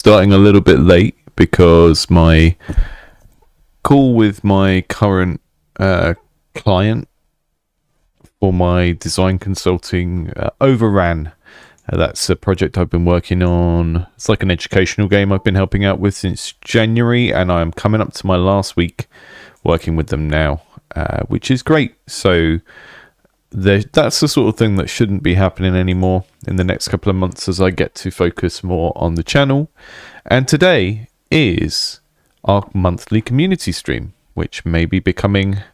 starting a little bit late because my call with my current client for my design consulting overran. That's a project I've been working on. It's like an educational game I've been helping out with since January, and I'm coming up to my last week working with them now, which is great. So that's the sort of thing that shouldn't be happening anymore in the next couple of months as I get to focus more on the channel. And today is our monthly community stream, which may be becoming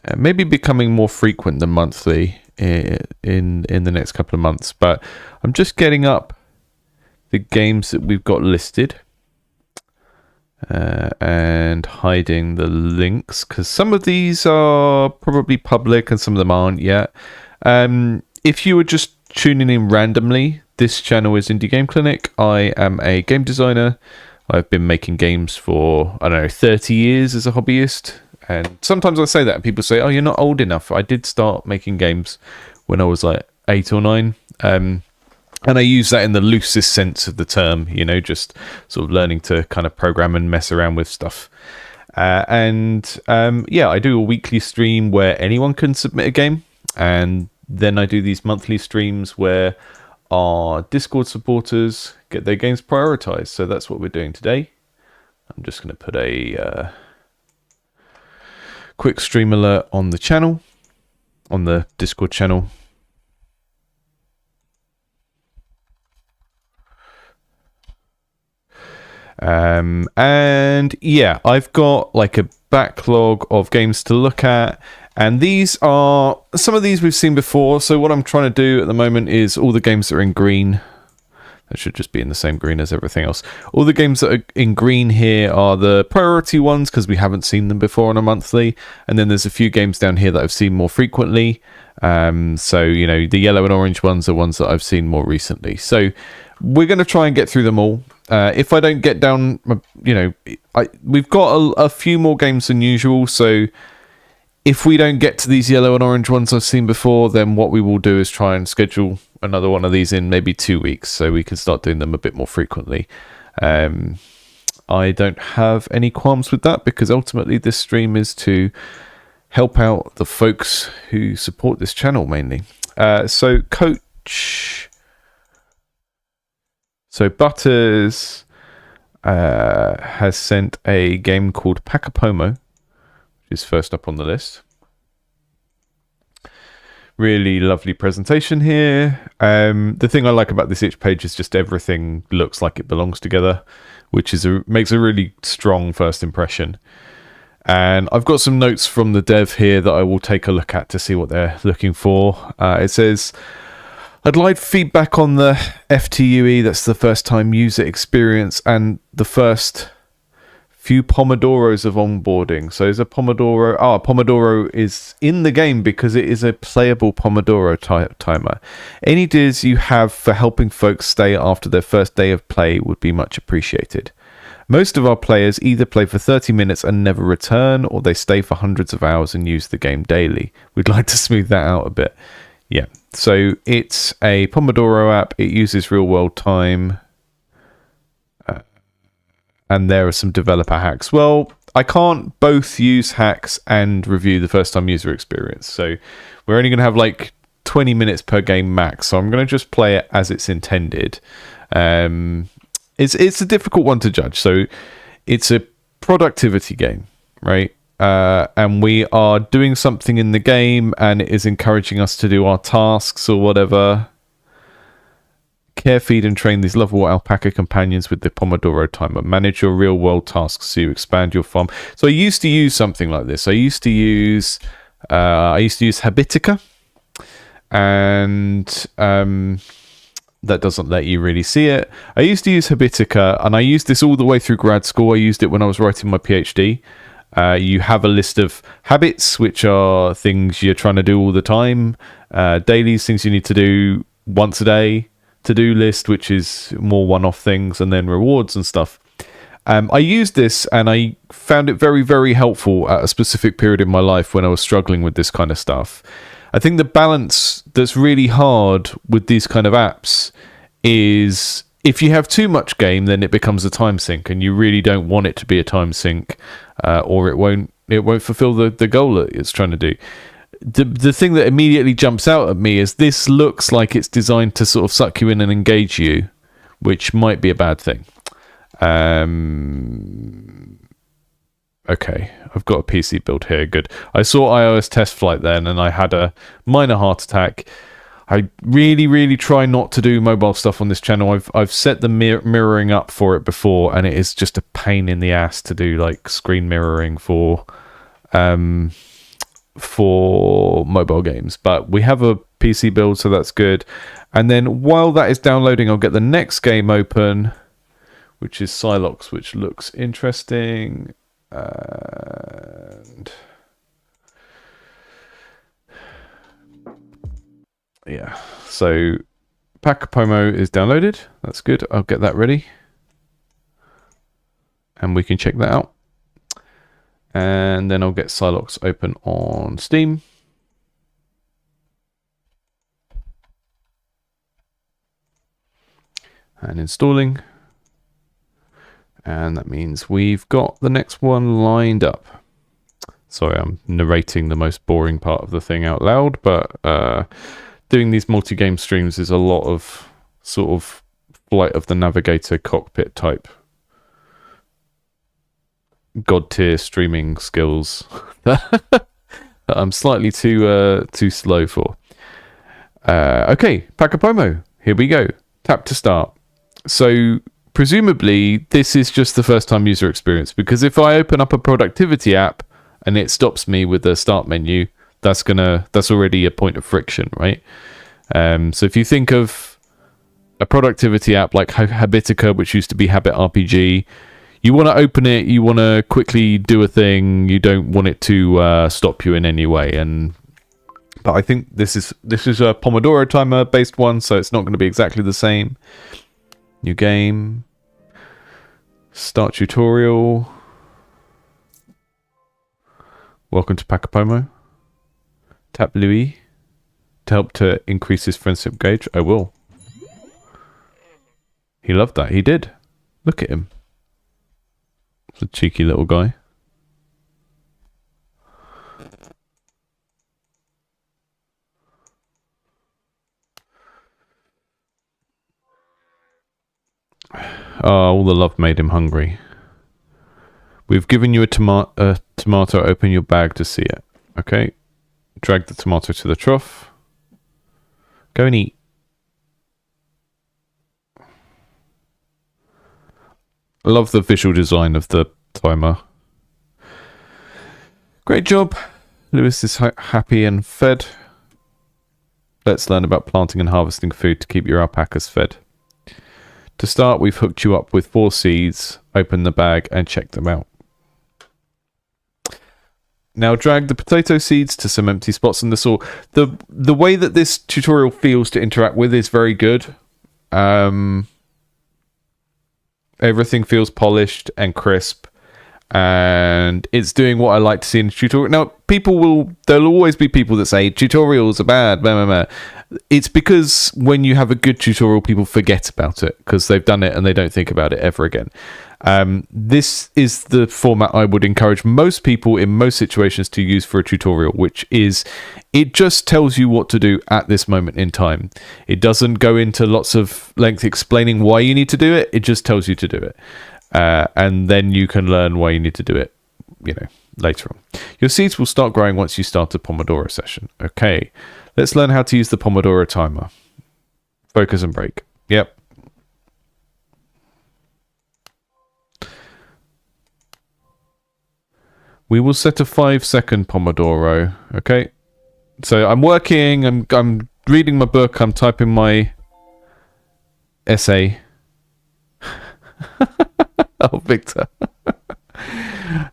more frequent than monthly in the next couple of months. But I'm just getting up the games that we've got listed and hiding the links, because some of these are probably public and some of them aren't yet. If you were just tuning in randomly, this channel is Indie Game Clinic. I am a game designer. I've been making games for, 30 years as a hobbyist. And sometimes I say that and people say, oh, you're not old enough. I did start making games when I was like 8 or 9. And I use that in the loosest sense of the term, just sort of learning to kind of program and mess around with stuff. I do a weekly stream where anyone can submit a game. And then I do these monthly streams where our Discord supporters get their games prioritized. So that's what we're doing today. I'm just going to put a quick stream alert on the channel, on the Discord channel. I've got like a backlog of games to look at, and some of these we've seen before. So what I'm trying to do at the moment is all the games that are in green. That should just be in the same green as everything else. All the games that are in green here are the priority ones because we haven't seen them before on a monthly. And then there's a few games down here that I've seen more frequently. The yellow and orange ones are ones that I've seen more recently. So we're going to try and get through them all. If I don't get down, we've got a few more games than usual. So if we don't get to these yellow and orange ones I've seen before, then what we will do is try and schedule another one of these in maybe 2 weeks so we can start doing them a bit more frequently. I don't have any qualms with that because ultimately this stream is to help out the folks who support this channel mainly. So Butters has sent a game called Pacapomo, which is first up on the list. Really lovely presentation here. The thing I like about this itch page is just everything looks like it belongs together, which makes a really strong first impression. And I've got some notes from the dev here that I will take a look at to see what they're looking for. It says, I'd like feedback on the FTUE, that's the first time user experience, and the first few Pomodoros of onboarding. So is a Pomodoro... Pomodoro is in the game because it is a playable Pomodoro timer. Any ideas you have for helping folks stay after their first day of play would be much appreciated. Most of our players either play for 30 minutes and never return, or they stay for hundreds of hours and use the game daily. We'd like to smooth that out a bit. Yeah, so it's a Pomodoro app. It uses real-world time. And there are some developer hacks. Well, I can't both use hacks and review the first-time user experience. So we're only going to have like 20 minutes per game max. So I'm going to just play it as it's intended. It's a difficult one to judge. So it's a productivity game, right? And we are doing something in the game and it is encouraging us to do our tasks or whatever. Care, feed, and train these lovable alpaca companions with the Pomodoro timer. Manage your real-world tasks so you expand your farm. So I used to use something like this. I used to use Habitica, and that doesn't let you really see it. I used to use Habitica, and I used this all the way through grad school. I used it when I was writing my PhD. You have a list of habits, which are things you're trying to do all the time. Dailies, things you need to do once a day. To-do list, which is more one-off things, and then rewards and stuff. I used this and I found it very, very helpful at a specific period in my life when I was struggling with this kind of stuff. I think the balance that's really hard with these kind of apps is if you have too much game, then it becomes a time sink, and you really don't want it to be a time sink, or it won't fulfill the goal that it's trying to do. The thing that immediately jumps out at me is this looks like it's designed to sort of suck you in and engage you, which might be a bad thing. Okay, I've got a PC build here. Good. I saw iOS test flight then, and I had a minor heart attack. I really, really try not to do mobile stuff on this channel. I've set the mirroring up for it before, and it is just a pain in the ass to do like screen mirroring for mobile games. But we have a PC build, so that's good. And then while that is downloading, I'll get the next game open, which is Sylox, which looks interesting. And yeah, so Pacapomo is downloaded. That's good. I'll get that ready, and we can check that out. And then I'll get Sylox open on Steam. And installing. And that means we've got the next one lined up. Sorry, I'm narrating the most boring part of the thing out loud, but doing these multi-game streams is a lot of sort of Flight of the Navigator cockpit type god tier streaming skills that I'm slightly too slow for. Okay, Pacapomo, here we go. Tap to start. So presumably this is just the first time user experience, because if I open up a productivity app and it stops me with the start menu, that's already a point of friction, right? So if you think of a productivity app like Habitica, which used to be Habit RPG, you want to open it, you want to quickly do a thing, you don't want it to stop you in any way. But I think this is a Pomodoro timer based one, so it's not going to be exactly the same. New game. Start tutorial. Welcome to Pacapomo. Tap Louis to help to increase his friendship gauge. I will. He loved that. He did. Look at him. It's a cheeky little guy. Oh, all the love made him hungry. We've given you a tomato. Open your bag to see it. Okay. Drag the tomato to the trough. Go and eat. I love the visual design of the timer. Great job. Lewis is happy and fed. Let's learn about planting and harvesting food to keep your alpacas fed. To start, we've hooked you up with 4 seeds. Open the bag and check them out. Now drag the potato seeds to some empty spots in the soil. The way that this tutorial feels to interact with is very good. Everything feels polished and crisp, and it's doing what I like to see in a tutorial. Now, there'll always be people that say tutorials are bad, blah, blah, blah. It's because when you have a good tutorial, people forget about it because they've done it and they don't think about it ever again. This is the format I would encourage most people in most situations to use for a tutorial, which is it just tells you what to do at this moment in time. It doesn't go into lots of length explaining why you need to do it. It just tells you to do it. And then you can learn why you need to do it, later on. Your seeds will start growing once you start a Pomodoro session. Okay, let's learn how to use the Pomodoro timer. Focus and break. Yep. We will set a 5-second Pomodoro. Okay. So I'm working, I'm reading my book, I'm typing my essay. Oh, Victor.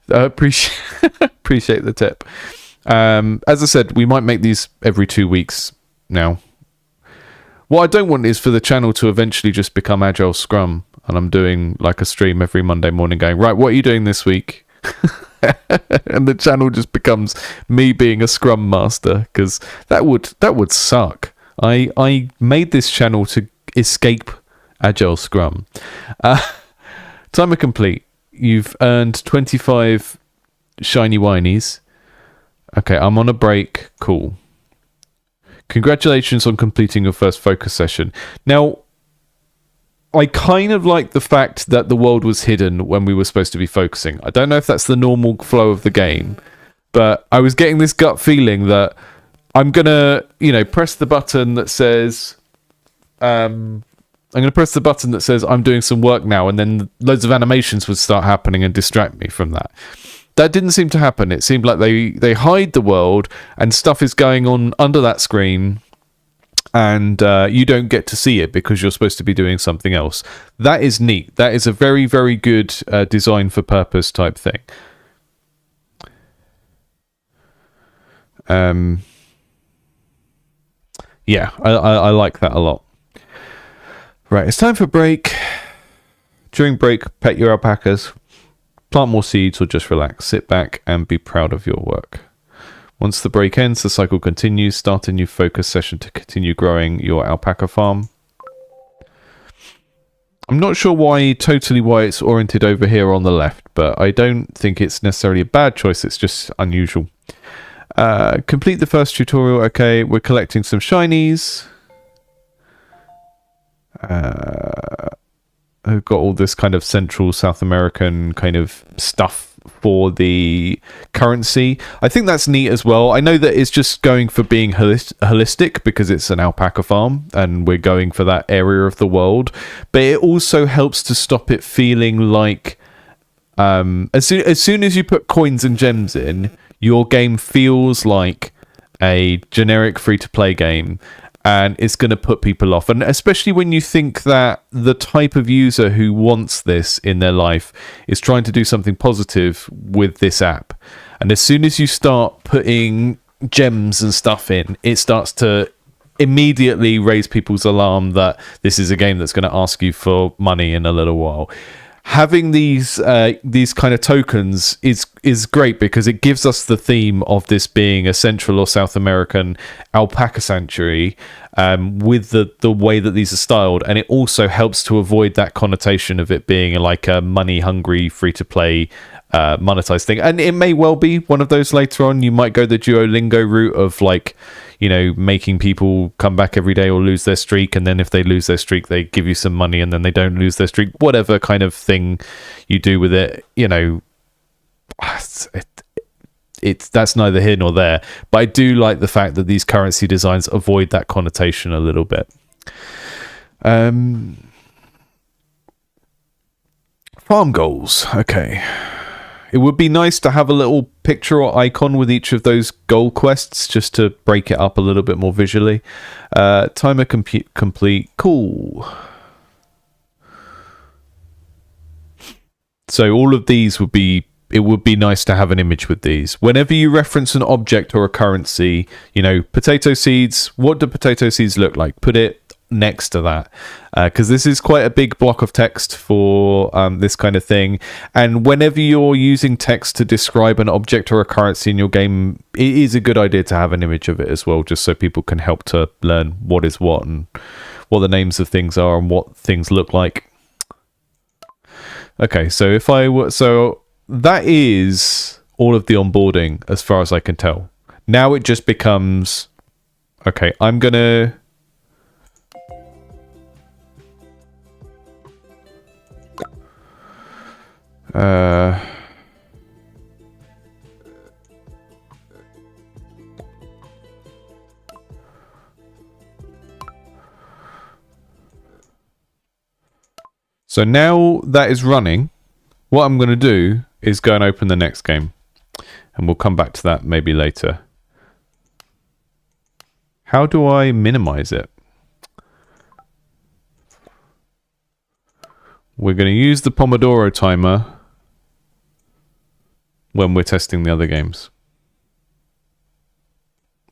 I appreciate the tip. As I said, we might make these every 2 weeks now. What I don't want is for the channel to eventually just become Agile Scrum, and I'm doing like a stream every Monday morning going, right, what are you doing this week? And the channel just becomes me being a Scrum Master, because that would suck. I made this channel to escape Agile Scrum. Timer complete. You've earned 25 shiny whinies. Okay, I'm on a break. Cool. Congratulations on completing your first focus session. Now, I kind of like the fact that the world was hidden when we were supposed to be focusing. I don't know if that's the normal flow of the game, but I was getting this gut feeling that I'm going to, press the button that says... I'm going to press the button that says I'm doing some work now, and then loads of animations would start happening and distract me from that. That didn't seem to happen. It seemed like they hide the world and stuff is going on under that screen, and you don't get to see it because you're supposed to be doing something else. That is neat. That is a very, very good design for purpose type thing. Yeah, I like that a lot. Right, it's time for break. During break, pet your alpacas, plant more seeds, or just relax. Sit back and be proud of your work. Once the break ends, the cycle continues. Start a new focus session to continue growing your alpaca farm. I'm not sure why it's oriented over here on the left, but I don't think it's necessarily a bad choice. It's just unusual. Complete the first tutorial. Okay, we're collecting some shinies. I've got all this kind of Central South American kind of stuff for the currency. I think that's neat as well. I know that it's just going for being holistic because it's an alpaca farm and we're going for that area of the world, but it also helps to stop it feeling like as soon as you put coins and gems in, your game feels like a generic free-to-play game, and it's going to put people off. And especially when you think that the type of user who wants this in their life is trying to do something positive with this app. And as soon as you start putting gems and stuff in, it starts to immediately raise people's alarm that this is a game that's going to ask you for money in a little while. Having these kind of tokens is great because it gives us the theme of this being a Central or South American alpaca sanctuary with the way that these are styled, and it also helps to avoid that connotation of it being like a money-hungry, free-to-play monetized thing. And it may well be one of those later on. You might go the Duolingo route of making people come back every day or lose their streak, and then if they lose their streak they give you some money and then they don't lose their streak. Whatever kind of thing you do with it, it's that's neither here nor there. But I do like the fact that these currency designs avoid that connotation a little bit. Farm goals. Okay. It would be nice to have a little picture or icon with each of those goal quests just to break it up a little bit more visually. Timer complete. Cool. So all of these would be... It would be nice to have an image with these. Whenever you reference an object or a currency, potato seeds, what do potato seeds look like? Put it next to that, because this is quite a big block of text for this kind of thing. And whenever you're using text to describe an object or a currency in your game, it is a good idea to have an image of it as well, just so people can help to learn what is what and what the names of things are and what things look like. Okay, so if I were... So that is all of the onboarding as far as I can tell. Now it just becomes... Okay, I'm gonna... So now that is running, what I'm going to do is go and open the next game. And we'll come back to that maybe later. How do I minimize it? We're going to use the Pomodoro timer when we're testing the other games.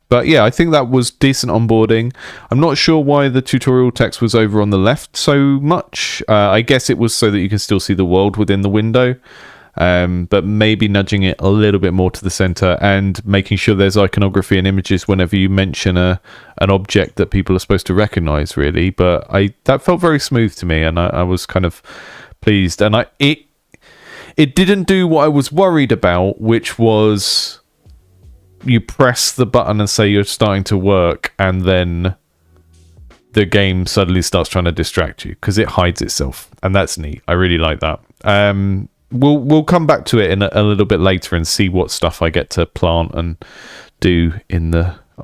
But yeah, I think that was decent onboarding. I'm not sure why the tutorial text was over on the left so much. I guess it was so that you can still see the world within the window. but maybe nudging it a little bit more to the center and making sure there's iconography and images whenever you mention an object that people are supposed to recognize, really. But that felt very smooth to me, and I was kind of pleased. And it didn't do what I was worried about, which was you press the button and say you're starting to work, and then the game suddenly starts trying to distract you because it hides itself, and that's neat. I really like that. We'll come back to it in a little bit later and see what stuff I get to plant and do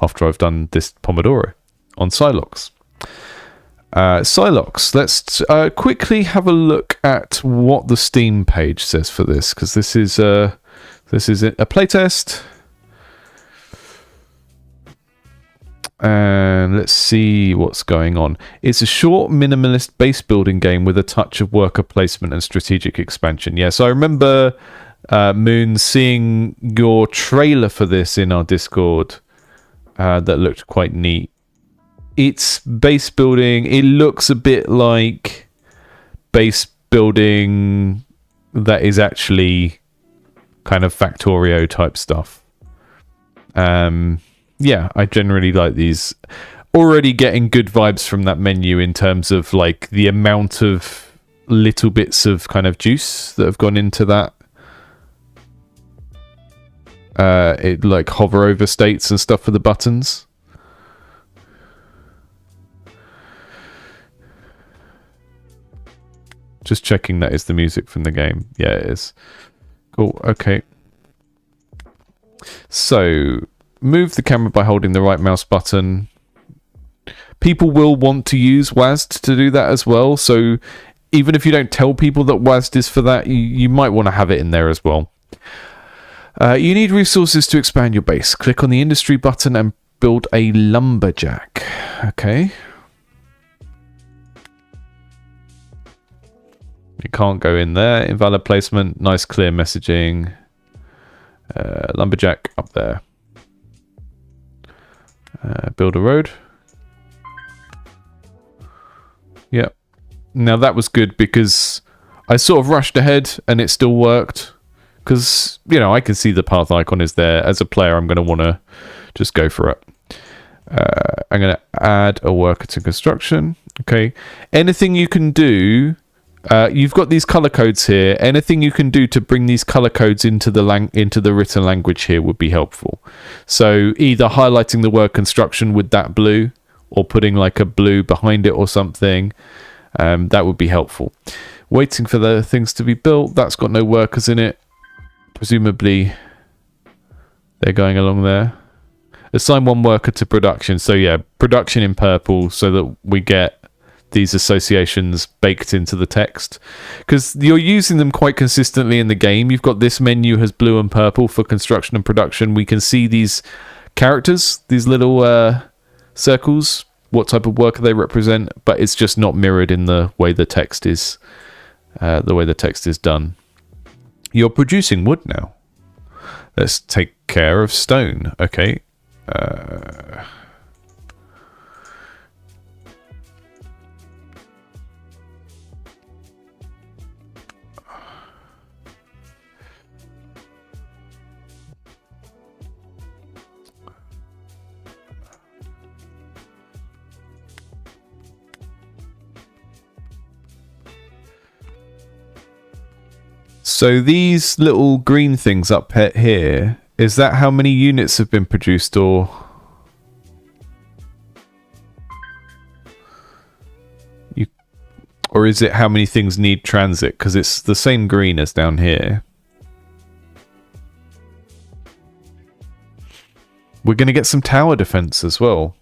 after I've done this Pomodoro on Silox. Silox, let's quickly have a look at what the Steam page says for this, because this is a playtest. And let's see what's going on. It's a short, minimalist base building game with a touch of worker placement and strategic expansion. Yeah, so I remember, Moon, seeing your trailer for this in our Discord that looked quite neat. It's base building. It looks a bit like base building that is actually kind of Factorio type stuff. Yeah, I generally like these. Already getting good vibes from that menu in terms of like the amount of little bits of kind of juice that have gone into that. It like hover over states and stuff for the buttons. Just checking that is the music from the game. Yeah, it is. Cool, okay. So move the camera by holding the right mouse button. People will want to use WASD to do that as well. So even if you don't tell people that WASD is for that, you might want to have it in there as well. You need resources to expand your base. Click on the industry button and build a lumberjack. Okay. You can't go in there. Invalid placement. Nice clear messaging. Lumberjack up there. Build a road. Yep. Now that was good because I sort of rushed ahead and it still worked. Because, you know, I can see the path icon is there. As a player, I'm going to want to just go for it. I'm going to add a worker to construction. Okay. Anything you can do... you've got these color codes here. Anything you can do to bring these color codes into the written language here would be helpful. So either highlighting the word construction with that blue, or putting like a blue behind it or something. That would be helpful. Waiting for the things to be built. That's got no workers in it. Presumably they're going along there. Assign one worker to production. So yeah, production in purple so that we get these associations baked into the text, because you're using them quite consistently in the game. You've got this menu has blue and purple for construction and production. We can see these characters, these little circles, what type of worker they represent, but it's just not mirrored in the way the text is done. You're producing wood now. Let's take care of stone. Okay. So these little green things up here, is that how many units have been produced, or is it how many things need transit? Because it's the same green as down here. We're going to get some tower defense as well.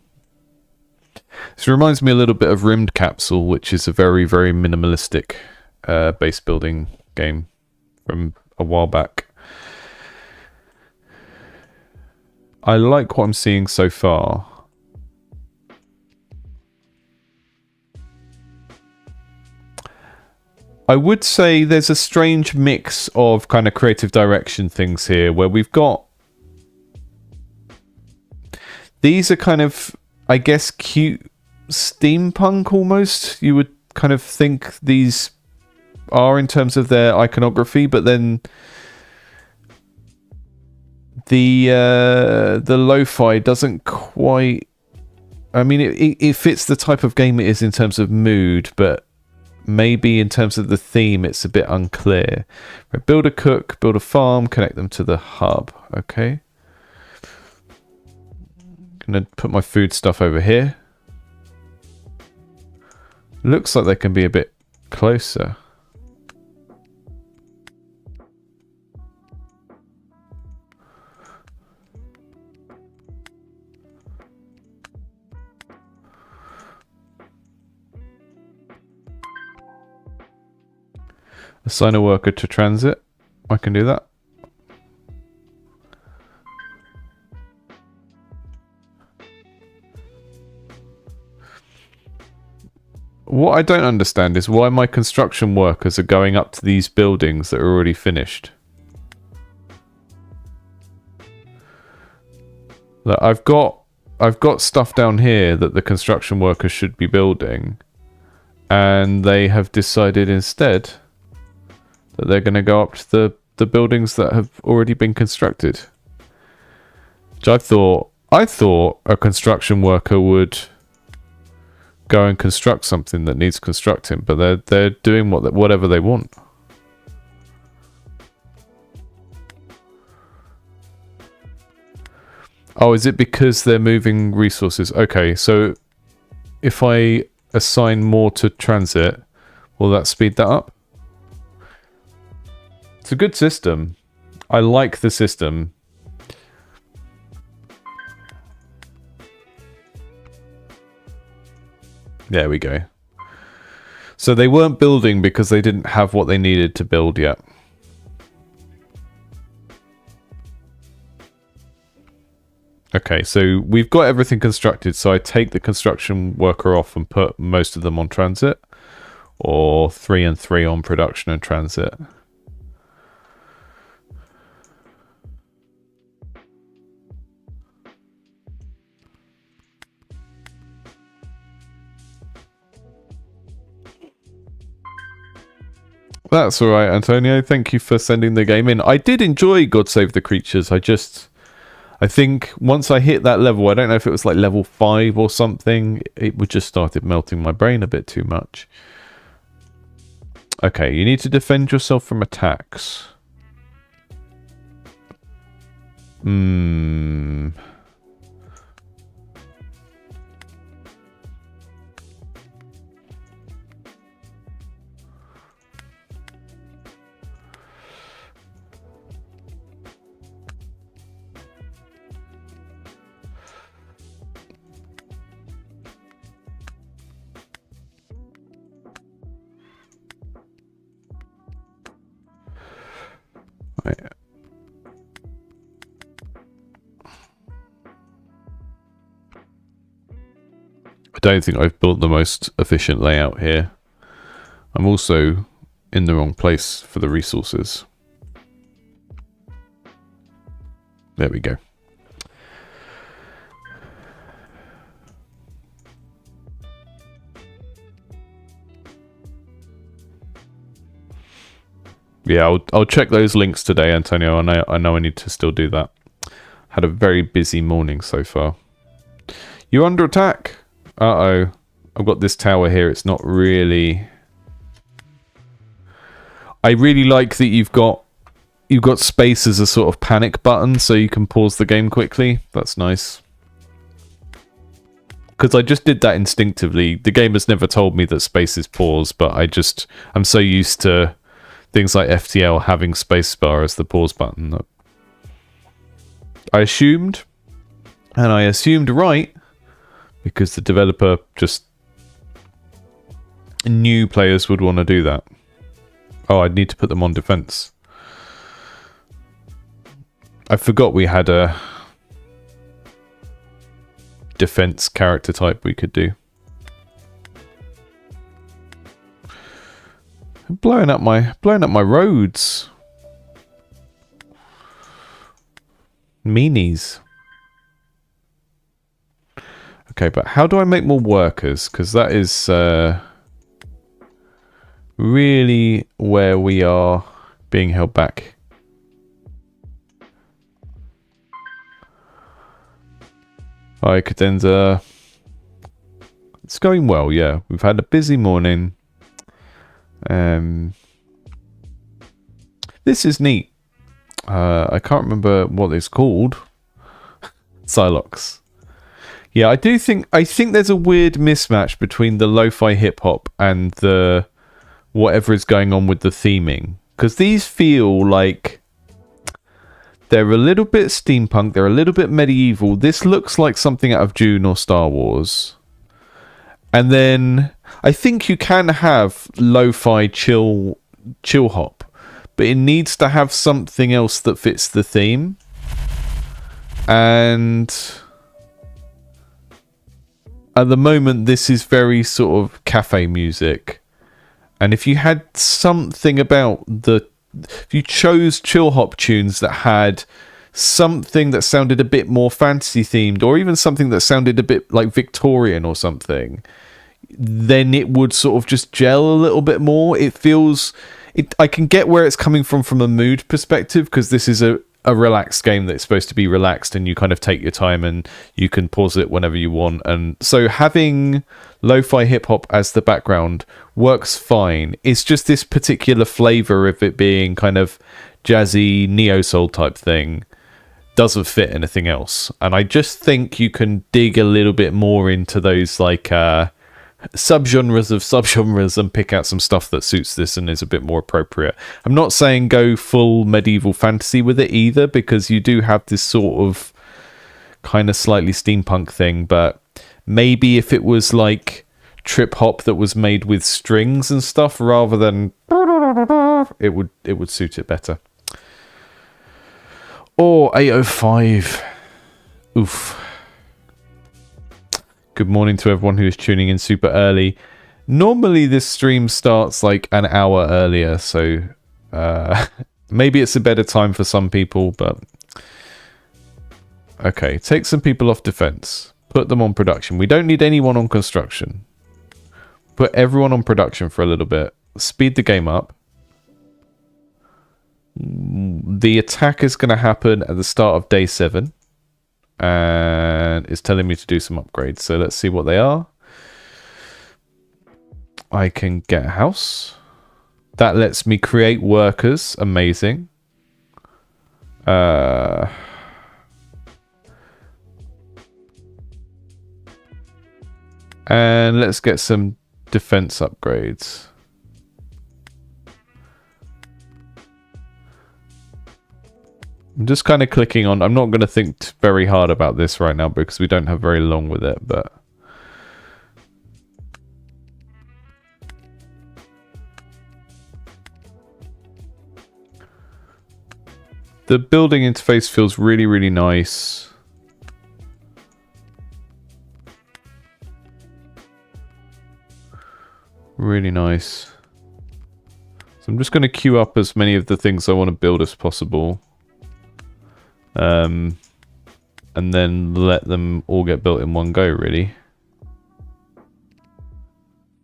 This reminds me a little bit of Rimmed Capsule, which is a very, very minimalistic base building game from a while back. I like what I'm seeing so far. I would say there's a strange mix of kind of creative direction things here, where we've got... These are kind of, I guess, cute steampunk almost. You would kind of think these are in terms of their iconography, but then the lo-fi doesn't quite. I mean, it fits the type of game it is in terms of mood, but maybe in terms of the theme, it's a bit unclear. Right, build a cook, build a farm, connect them to the hub. Okay. Gonna put my food stuff over here. Looks like they can be a bit closer. Assign a worker to transit. I can do that. What I don't understand is why my construction workers are going up to these buildings that are already finished. Like, I've got stuff down here that the construction workers should be building, and they have decided instead that they're going to go up to the buildings that have already been constructed. Which I thought a construction worker would go and construct something that needs constructing, but they're doing whatever they want. Oh, is it because they're moving resources? Okay, so if I assign more to transit, will that speed that up? It's a good system. I like the system. There we go. So they weren't building because they didn't have what they needed to build yet. Okay, so we've got everything constructed, so I take the construction worker off and put most of them on transit, or 3 and 3 on production and transit. That's alright, Antonio. Thank you for sending the game in. I did enjoy God Save the Creatures. I think once I hit that level, I don't know if it was like level 5 or something, it would just started melting my brain a bit too much. Okay, you need to defend yourself from attacks. I don't think I've built the most efficient layout here. I'm also in the wrong place for the resources. There we go. Yeah, I'll check those links today, Antonio. I know I need to still do that. Had a very busy morning so far. You're under attack. Uh-oh. I've got this tower here. It's not really... I really like that you've got space as a sort of panic button so you can pause the game quickly. That's nice. Because I just did that instinctively. The game has never told me that space is pause, but I'm so used to things like FTL having spacebar as the pause button. I assumed, and I assumed right, because the developer just knew players would want to do that. Oh, I'd need to put them on defense. I forgot we had a defense character type we could do. Blowing up my roads. Meanies. Okay, but how do I make more workers? Because that is really where we are being held back. Hi, Cadenza. It's going well, yeah. We've had a busy morning. This is neat. I can't remember what it's called. Xylox. Yeah, I think there's a weird mismatch between the lo-fi hip-hop and the whatever is going on with the theming. Because these feel like they're a little bit steampunk, they're a little bit medieval. This looks like something out of Dune or Star Wars. And then I think you can have lo-fi chill hop, but it needs to have something else that fits the theme. And at the moment, this is very sort of cafe music. And if you had something about if you chose chill hop tunes that had something that sounded a bit more fantasy themed, or even something that sounded a bit like Victorian or something, then it would sort of just gel a little bit more. It feels... I can get where it's coming from a mood perspective, because this is a relaxed game that's supposed to be relaxed, and you kind of take your time and you can pause it whenever you want. And so having lo-fi hip-hop as the background works fine. It's just this particular flavor of it being kind of jazzy neo-soul type thing doesn't fit anything else. And I just think you can dig a little bit more into those like subgenres of subgenres and pick out some stuff that suits this and is a bit more appropriate. I'm not saying go full medieval fantasy with it either, because you do have this sort of kind of slightly steampunk thing, but maybe if it was like trip hop that was made with strings and stuff rather than it would suit it better. Or 805. Oof. Good morning to everyone who is tuning in super early. Normally this stream starts like an hour earlier, so maybe it's a better time for some people, but okay, take some people off defense, put them on production. We don't need anyone on construction. Put everyone on production for a little bit. Speed the game up. The attack is going to happen at the start of day 7. And it's telling me to do some upgrades. So let's see what they are. I can get a house. That lets me create workers. Amazing. And let's get some defense upgrades. I'm just kind of clicking on... I'm not going to think very hard about this right now because we don't have very long with it, but... The building interface feels really, really nice. Really nice. So I'm just going to queue up as many of the things I want to build as possible. And then let them all get built in one go, really.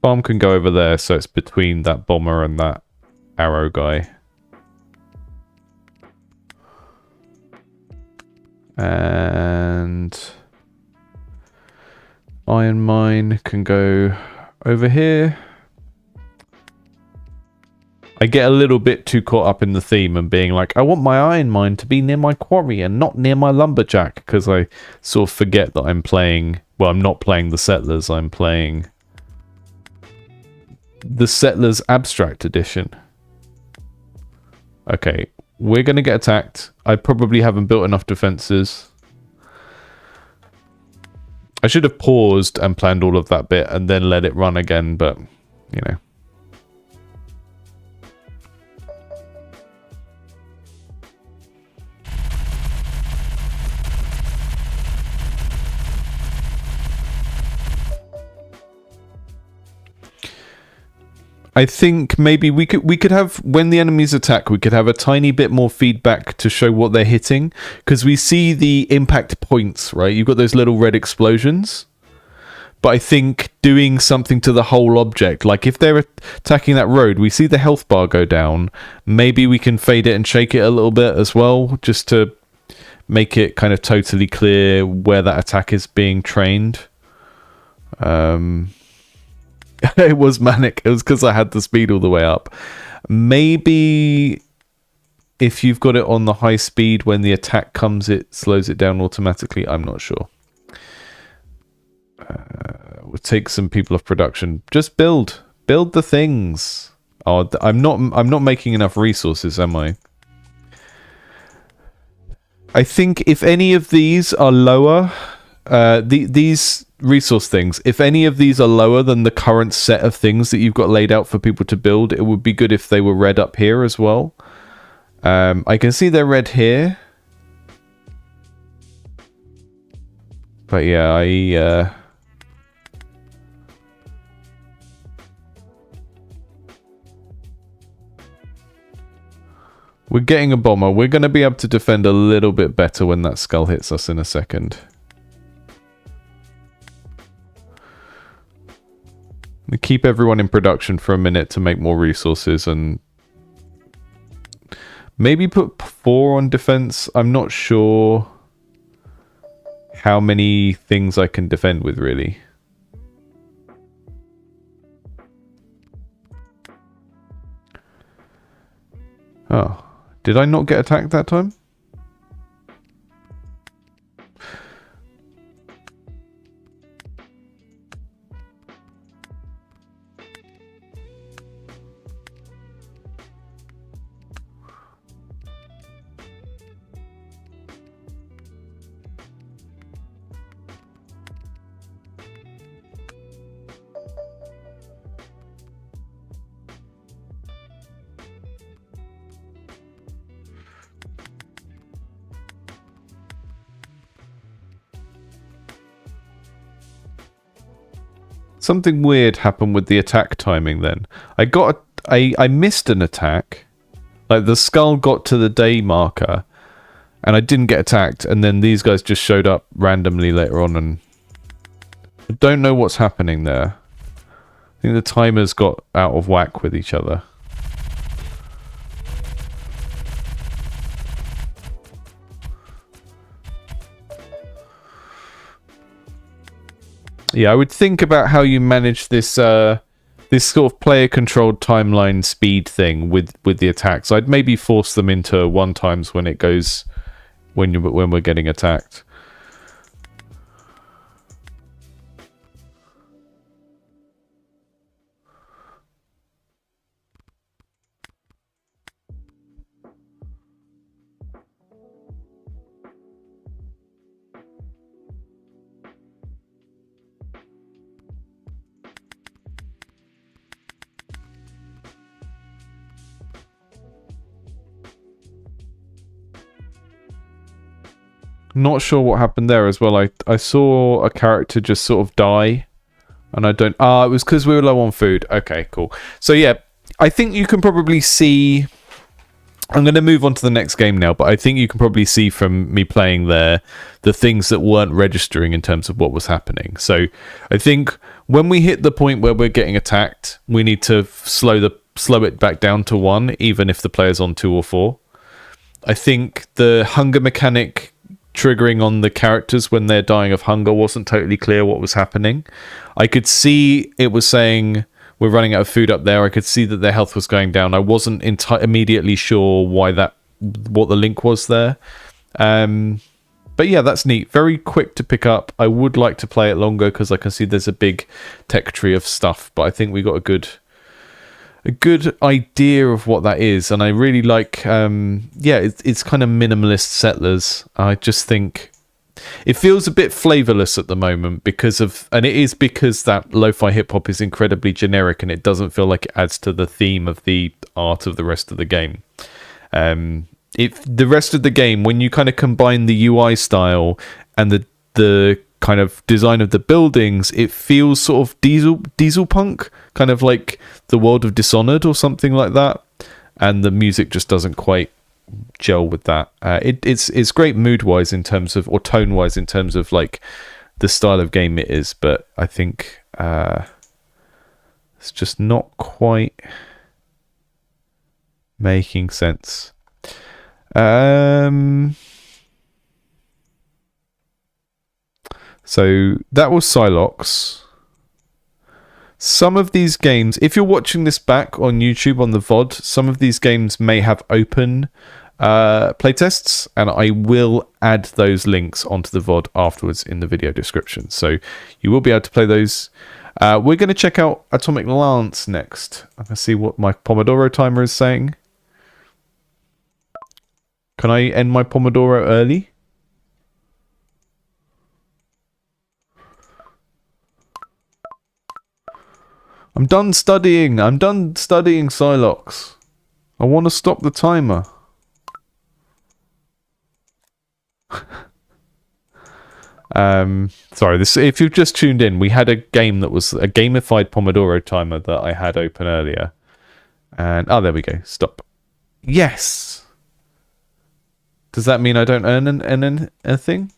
Farm can go over there, so it's between that bomber and that arrow guy. And iron mine can go over here. I get a little bit too caught up in the theme and being like, I want my iron mine to be near my quarry and not near my lumberjack, because I sort of forget that I'm playing... Well, I'm not playing the Settlers, I'm playing the Settlers Abstract Edition. Okay, we're going to get attacked. I probably haven't built enough defenses. I should have paused and planned all of that bit and then let it run again, but, you know. I think maybe we could have, when the enemies attack, we could have a tiny bit more feedback to show what they're hitting, because we see the impact points, right? You've got those little red explosions, But I think doing something to the whole object, like if they're attacking that road, we see the health bar go down. Maybe we can fade it and shake it a little bit as well, just to make it kind of totally clear where that attack is being trained. It was manic. It was because I had the speed all the way up. Maybe if you've got it on the high speed, when the attack comes, it slows it down automatically. I'm not sure. We'll take some people off production. Just build the things. Oh, I'm not making enough resources, am I? I think if any of these are lower, these resource things, if any of these are lower than the current set of things that you've got laid out for people to build, it would be good if they were red up here as well. I can see they're red here. But yeah, we're getting a bomber. We're going to be able to defend a little bit better when that skull hits us in a second. We keep everyone in production for a minute to make more resources and maybe put 4 on defense. I'm not sure how many things I can defend with, really. Oh. Did I not get attacked that time? Something weird happened with the attack timing then. I missed an attack. Like the skull got to the day marker and I didn't get attacked, and then these guys just showed up randomly later on, and I don't know what's happening there. I think the timers got out of whack with each other. Yeah, I would think about how you manage this this sort of player-controlled timeline speed thing with the attacks. I'd maybe force them into 1 times when it goes when we're getting attacked. Not sure what happened there as well. I saw a character just sort of die, and I don't... it was because we were low on food. Okay, cool. So yeah, I think you can probably see... I'm going to move on to the next game now, but I think you can probably see from me playing there the things that weren't registering in terms of what was happening. So I think when we hit the point where we're getting attacked, we need to slow it back down to 1, even if the player's on 2 or 4. I think the hunger mechanic triggering on the characters when they're dying of hunger wasn't totally clear what was happening. I could see it was saying we're running out of food up there. I could see that their health was going down. I wasn't immediately sure what the link was there. But yeah, that's neat. Very quick to pick up. I would like to play it longer because I can see there's a big tech tree of stuff, but I think we got a good idea of what that is, and I really like it's kind of minimalist Settlers. I just think it feels a bit flavorless at the moment because that lo-fi hip-hop is incredibly generic, and it doesn't feel like it adds to the theme of the art of the rest of the game. The rest of the game, when you kind of combine the UI style and the kind of design of the buildings, it feels sort of diesel punk, kind of like the world of Dishonored or something like that, and the music just doesn't quite gel with that. It's great mood wise in terms of, or tone wise in terms of like the style of game it is, but I think it's just not quite making sense. So that was Psylocke. Some of these games, if you're watching this back on YouTube on the VOD, some of these games may have open playtests, and I will add those links onto the VOD afterwards in the video description. So you will be able to play those. We're going to check out Atomic Lance next. I'm going to see what my Pomodoro timer is saying. Can I end my Pomodoro early? I'm done studying. I'm done studying Psylocke. I want to stop the timer. Sorry, if you've just tuned in, we had a game that was a gamified Pomodoro timer that I had open earlier. And, oh, there we go. Stop. Yes! Does that mean I don't earn anything?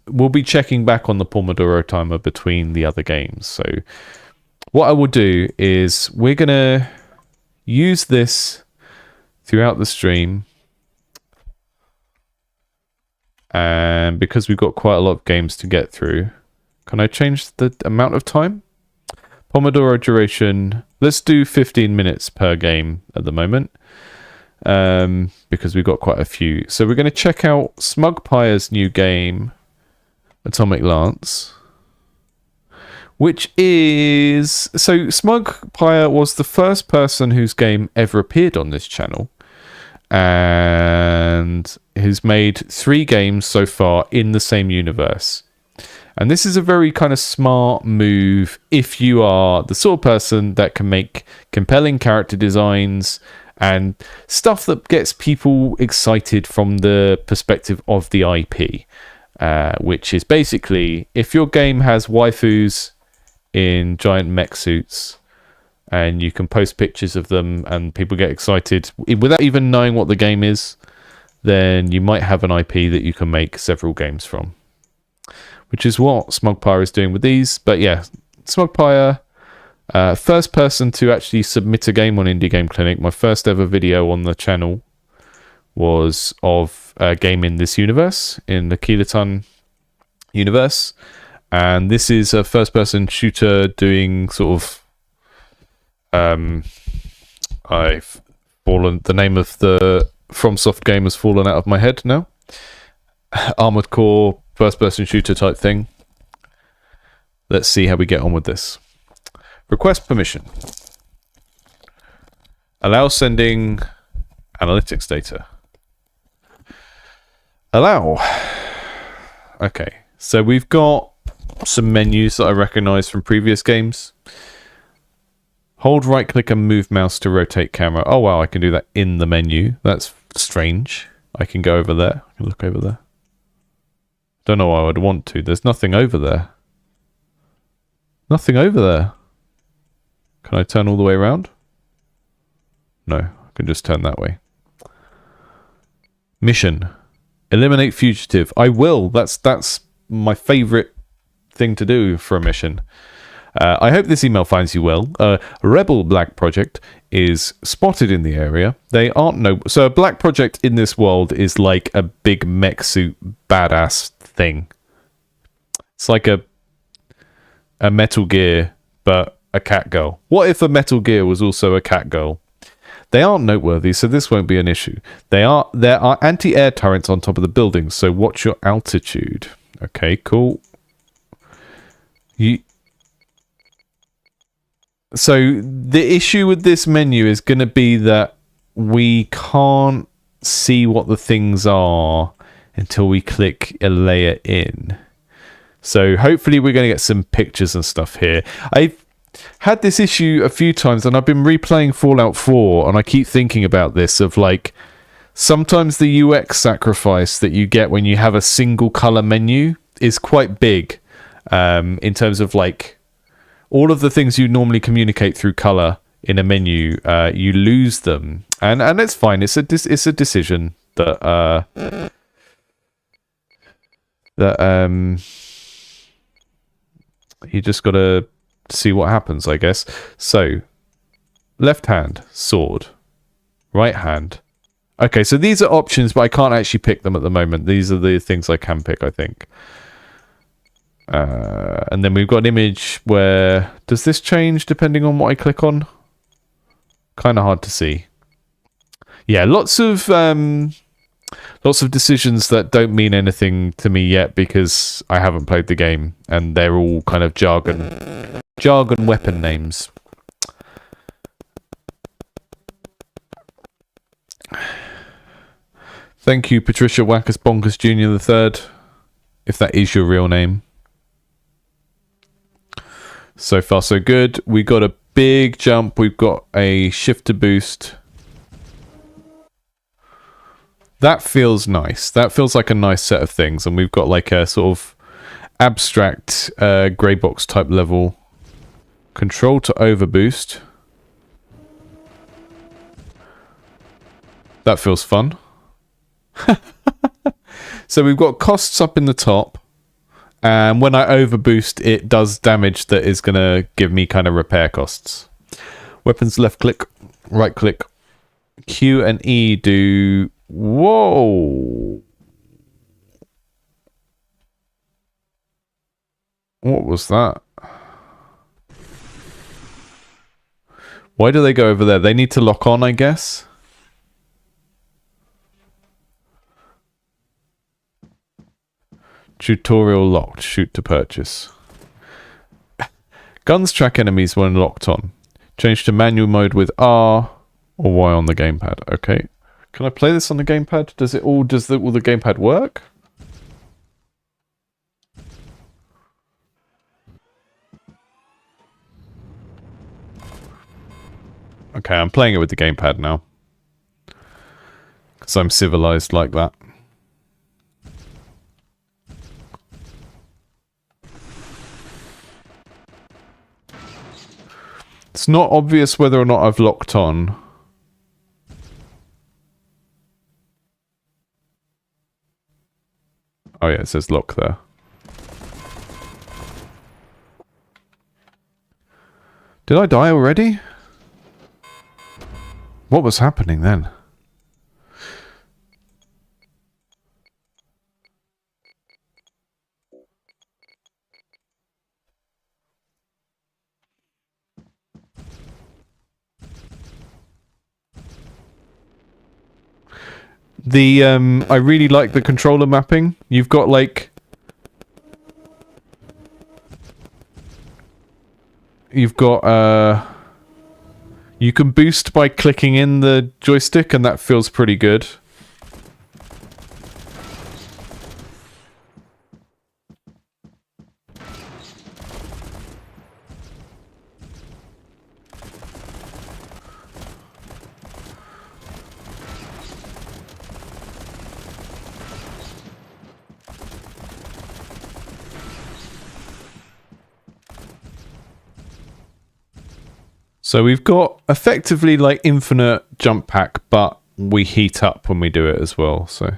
We'll be checking back on the Pomodoro timer between the other games. So what I will do is we're going to use this throughout the stream. And because we've got quite a lot of games to get through, can I change the amount of time? Pomodoro duration, let's do 15 minutes per game at the moment. Because we've got quite a few. So we're going to check out Smugpire's new game, Atomic Lance. Which is... So Smugpire was the first person whose game ever appeared on this channel. And has made 3 games so far in the same universe. And this is a very kind of smart move if you are the sort of person that can make compelling character designs and stuff that gets people excited from the perspective of the IP. Which is basically, if your game has waifus in giant mech suits, and you can post pictures of them and people get excited without even knowing what the game is, then you might have an IP that you can make several games from. Which is what Smugpire is doing with these. But yeah, Smugpire, first person to actually submit a game on Indie Game Clinic. My first ever video on the channel was of a game in this universe, in the Kiloton universe. And this is a first person shooter doing sort of... I've fallen... The name of the FromSoft game has fallen out of my head now. Armored Core, first person shooter type thing. Let's see how we get on with this. Request permission. Allow sending analytics data. Allow. Okay, so we've got some menus that I recognize from previous games. Hold right click and move mouse to rotate camera. Oh wow, I can do that in the menu. That's strange. I can go over there. I can look over there. Don't know why I would want to. There's nothing over there. Nothing over there. Can I turn all the way around? No, I can just turn that way. Mission. Eliminate fugitive. I will. That's my favorite thing to do for a mission. I hope this email finds you well. Rebel Black Project is spotted in the area. They aren't so a Black Project in this world is like a big mech suit badass thing. It's like a Metal Gear, but a cat girl. What if a Metal Gear was also a cat girl? They aren't noteworthy, so this won't be an issue. There are anti-air turrets on top of the buildings, so watch your altitude. Okay, cool. So the issue with this menu is going to be that we can't see what the things are until we click a layer in. So hopefully we're going to get some pictures and stuff here. I've had this issue a few times and I've been replaying Fallout 4 and I keep thinking about this of like sometimes the UX sacrifice that you get when you have a single color menu is quite big in terms of like all of the things you normally communicate through color in a menu, you lose them, and it's fine. It's a decision that that you just gotta see what happens, I guess. So, left hand, sword. Right hand. Okay, so these are options, but I can't actually pick them at the moment. These are the things I can pick, I think. And then we've got an image where... Does this change depending on what I click on? Kind of hard to see. Yeah, lots of decisions that don't mean anything to me yet because I haven't played the game, and they're all kind of jargon weapon names. Thank you, Patricia Wackus Bonkers Jr. the Third, if that is your real name. So far, so good. We got a big jump. We've got a shifter boost. That feels nice. That feels like a nice set of things. And we've got like a sort of abstract grey box type level. Control to overboost. That feels fun. So we've got costs up in the top. And when I overboost, it does damage that is going to give me kind of repair costs. Weapons left click, right click. Q and E do... Whoa! What was that? Why do they go over there? They need to lock on, I guess? Tutorial locked. Shoot to purchase. Guns track enemies when locked on. Change to manual mode with R or Y on the gamepad. Okay. Can I play this on the gamepad? Does all the gamepad work? Okay, I'm playing it with the gamepad now. Because I'm civilized like that. It's not obvious whether or not I've locked on. Oh yeah, it says lock there. Did I die already? What was happening then? I really like the controller mapping. You've got like... You've got, you can boost by clicking in the joystick, and that feels pretty good. So we've got effectively like infinite jump pack, but we heat up when we do it as well, so...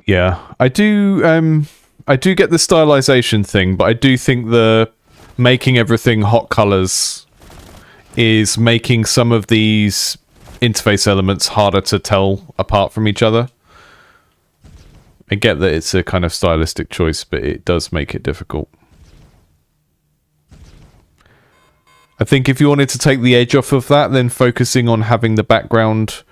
Yeah, I do get the stylization thing, but I do think the making everything hot colors is making some of these interface elements harder to tell apart from each other. I get that it's a kind of stylistic choice, but it does make it difficult. I think if you wanted to take the edge off of that, then focusing on having the background,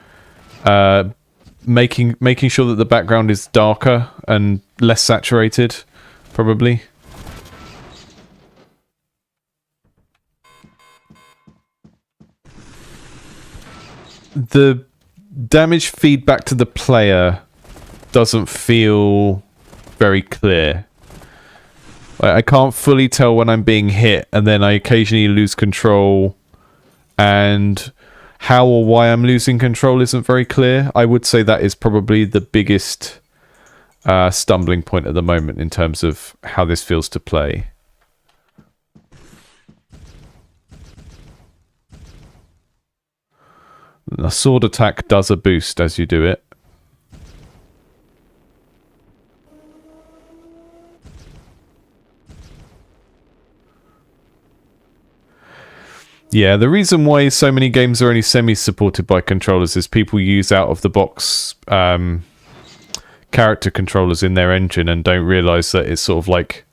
making sure that the background is darker and less saturated, probably. The damage feedback to the player doesn't feel very clear. I can't fully tell when I'm being hit, and then I occasionally lose control, and how or why I'm losing control isn't very clear. I would say that is probably the biggest stumbling point at the moment in terms of how this feels to play. A sword attack does a boost as you do it. Yeah, the reason why so many games are only semi-supported by controllers is people use out-of-the-box character controllers in their engine and don't realise that it's sort of like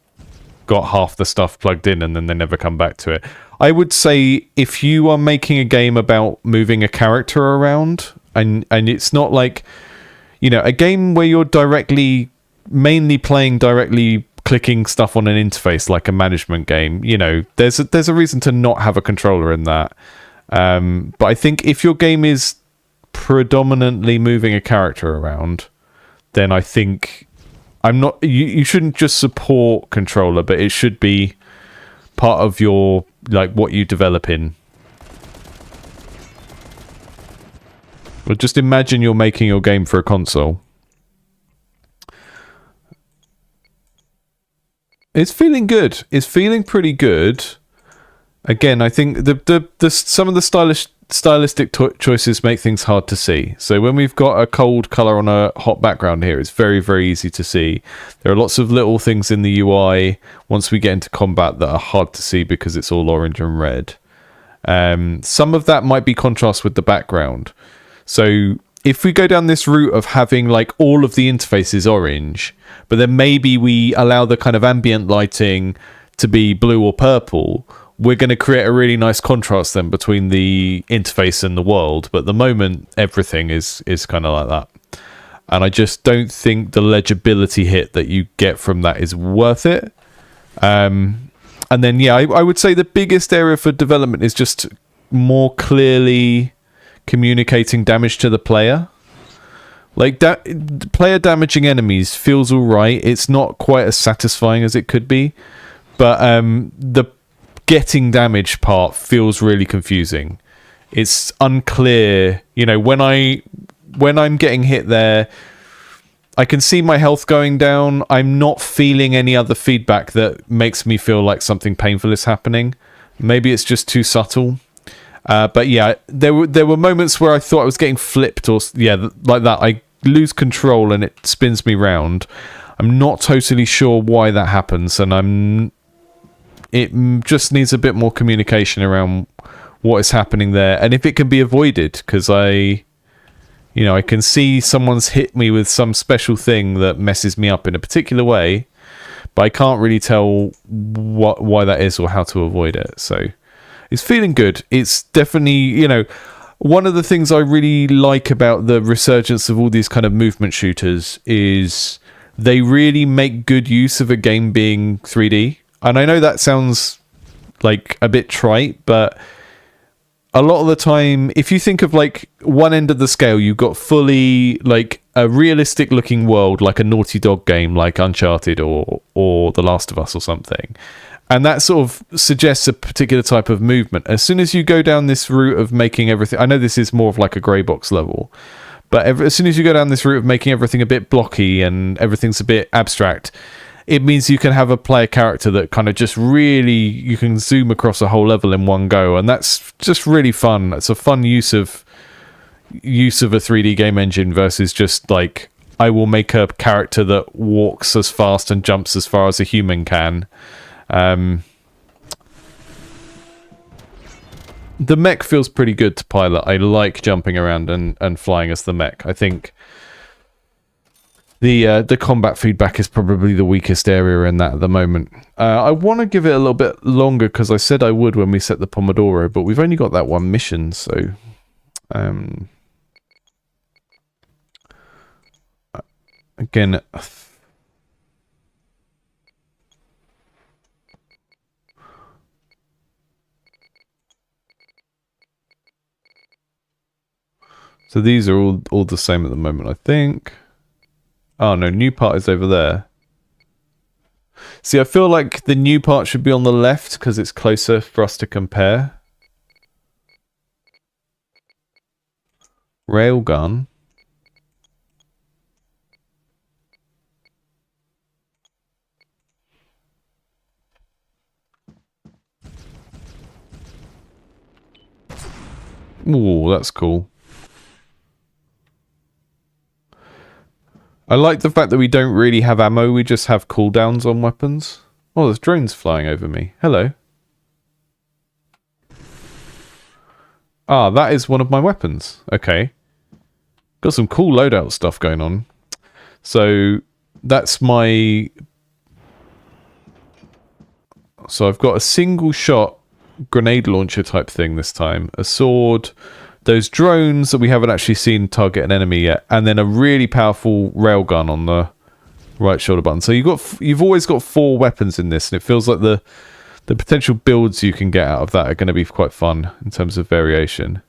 got half the stuff plugged in and then they never come back to it. I would say if you are making a game about moving a character around, and it's not like, you know, a game where you're mainly playing directly clicking stuff on an interface like a management game, you know, there's a reason to not have a controller in that. But I think if your game is predominantly moving a character around, then I think you shouldn't just support controller, but it should be part of your, like, what you develop in. Well, just imagine you're making your game for a console. It's feeling good. It's feeling pretty good. Again, I think the some of the stylistic choices make things hard to see. So when we've got a cold color on a hot background here, it's very, very easy to see. There are lots of little things in the UI once we get into combat that are hard to see because it's all orange and red. Some of that might be contrast with the background. So if we go down this route of having like all of the interfaces orange, but then maybe we allow the kind of ambient lighting to be blue or purple, we're going to create a really nice contrast then between the interface and the world. But at the moment, everything is kind of like that. And I just don't think the legibility hit that you get from that is worth it. And then, yeah, I would say the biggest area for development is just more clearly communicating damage to the player. Like, player damaging enemies feels all right. It's not quite as satisfying as it could be. But the getting damage part feels really confusing. It's unclear, you know, when I'm getting hit there, I can see my health going down. I'm not feeling any other feedback that makes me feel like something painful is happening. Maybe it's just too subtle. But yeah, there were moments where I thought I was getting flipped, or like that. I lose control and it spins me round. I'm not totally sure why that happens, and it just needs a bit more communication around what is happening there, and if it can be avoided, because I can see someone's hit me with some special thing that messes me up in a particular way, but I can't really tell why that is or how to avoid it. So it's feeling good. It's definitely, you know, one of the things I really like about the resurgence of all these kind of movement shooters is they really make good use of a game being 3D. And I know that sounds like a bit trite, but a lot of the time, if you think of like one end of the scale, you've got fully like a realistic looking world, like a Naughty Dog game, like Uncharted or The Last of Us or something. And that sort of suggests a particular type of movement. As soon as you go down this route of making everything, I know this is more of like a grey box level, but as soon as you go down this route of making everything a bit blocky and everything's a bit abstract, it means you can have a player character that kind of just really, you can zoom across a whole level in one go, and that's just really fun. It's a fun use of a 3D game engine versus just like, I will make a character that walks as fast and jumps as far as a human can. The mech feels pretty good to pilot. I like jumping around and flying as the mech. I think the combat feedback is probably the weakest area in that at the moment. I want to give it a little bit longer because I said I would when we set the Pomodoro, but we've only got that one mission, so again, so these are all the same at the moment, I think. Oh no, new part is over there. See, I feel like the new part should be on the left because it's closer for us to compare. Railgun. Ooh, that's cool. I like the fact that we don't really have ammo, we just have cooldowns on weapons. Oh, there's drones flying over me. Hello. Ah, that is one of my weapons. Okay. Got some cool loadout stuff going on. So, that's my... So I've got a single shot grenade launcher type thing this time. A sword, those drones that we haven't actually seen target an enemy yet, and then a really powerful railgun on the right shoulder button. So you've always got 4 weapons in this, and it feels like the potential builds you can get out of that are going to be quite fun in terms of variation.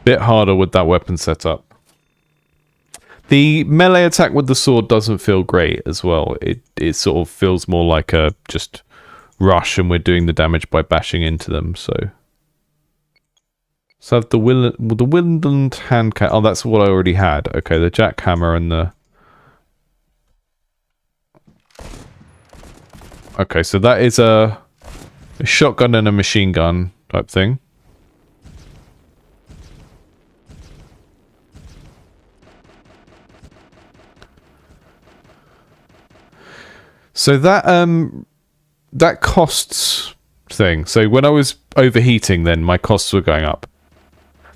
Bit harder with that weapon setup. The melee attack with the sword doesn't feel great as well. It sort of feels more like a just rush, and we're doing the damage by bashing into them. So I have the Windland hand cannon. Oh, that's what I already had. Okay, the jackhammer and the... Okay, so that is a shotgun and a machine gun type thing. So that costs thing. So when I was overheating, then my costs were going up.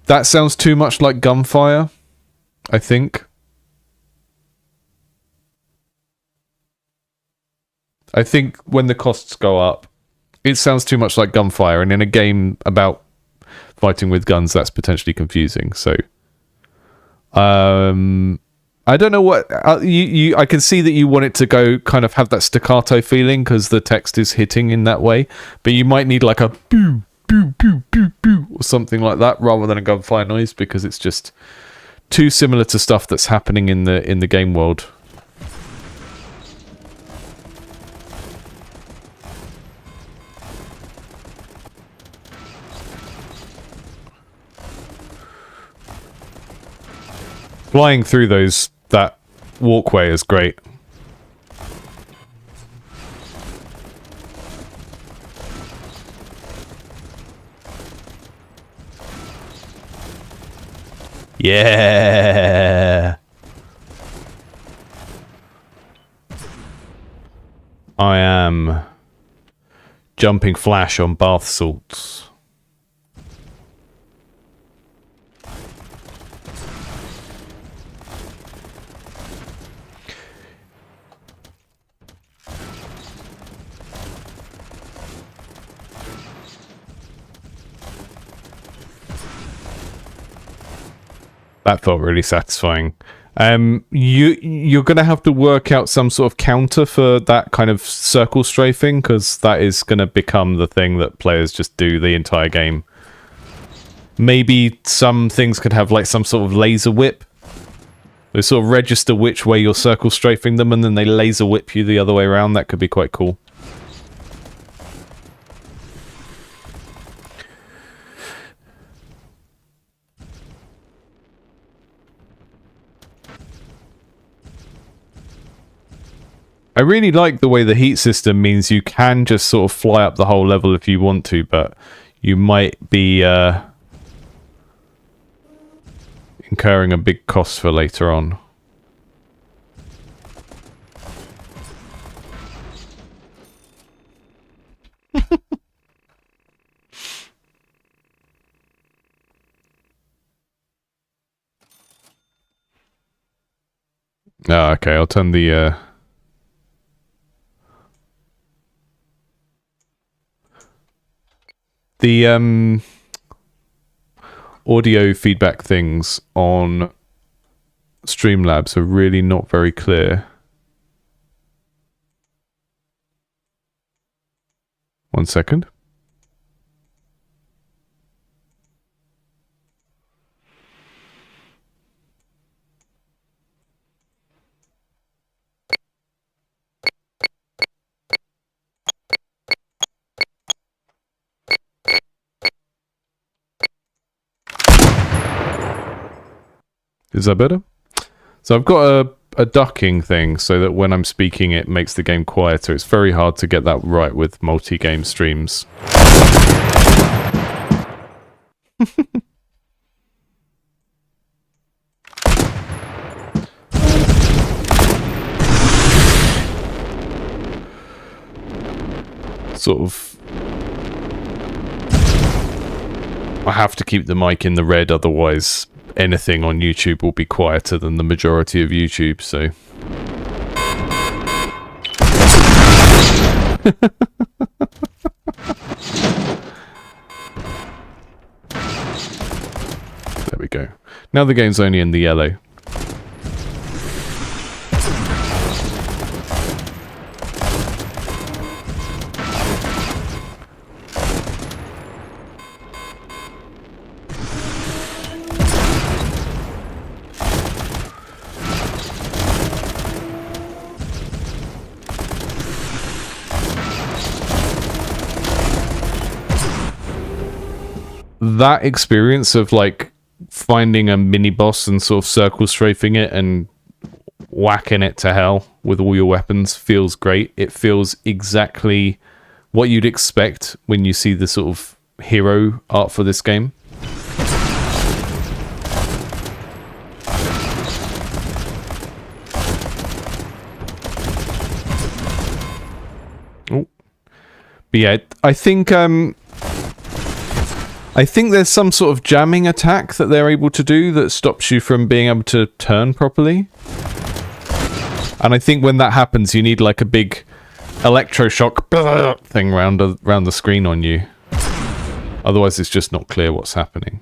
That sounds too much like gunfire, I think. I think when the costs go up, it sounds too much like gunfire, and in a game about fighting with guns, that's potentially confusing. So, I don't know what I can see that you want it to go kind of have that staccato feeling because the text is hitting in that way, but you might need like a boo boo boo boo boo or something like that rather than a gunfire noise, because it's just too similar to stuff that's happening in the game world. Flying through that walkway is great. Yeah. I am jumping flash on bath salts. That felt really satisfying. You're going to have to work out some sort of counter for that kind of circle strafing, because that is going to become the thing that players just do the entire game. Maybe some things could have like some sort of laser whip. They sort of register which way you're circle strafing them, and then they laser whip you the other way around. That could be quite cool. I really like the way the heat system means you can just sort of fly up the whole level if you want to, but you might be incurring a big cost for later on. Oh, okay, I'll turn the The audio feedback things on Streamlabs are really not very clear. One second. Is that better? So I've got a ducking thing so that when I'm speaking it makes the game quieter. It's very hard to get that right with multi-game streams. Sort of... I have to keep the mic in the red, otherwise anything on YouTube will be quieter than the majority of YouTube, so... There we go. Now the game's only in the yellow. That experience of like finding a mini boss and sort of circle strafing it and whacking it to hell with all your weapons feels great. It feels exactly what you'd expect when you see the sort of hero art for this game. Oh. But yeah, I think there's some sort of jamming attack that they're able to do that stops you from being able to turn properly. And I think when that happens, you need like a big electroshock thing around the screen on you. Otherwise, it's just not clear what's happening.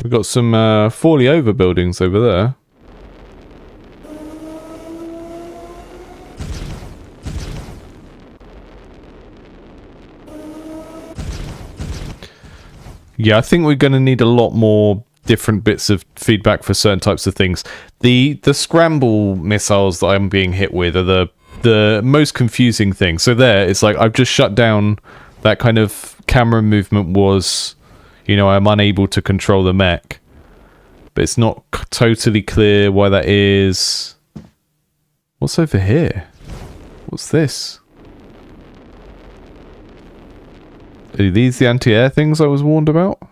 We've got some Forley over buildings over there. Yeah, I think we're going to need a lot more different bits of feedback for certain types of things. The scramble missiles that I'm being hit with are the most confusing thing. So there, it's like I've just shut down that kind of camera movement was... You know, I'm unable to control the mech. But it's not totally clear why that is. What's over here? What's this? Are these the anti-air things I was warned about?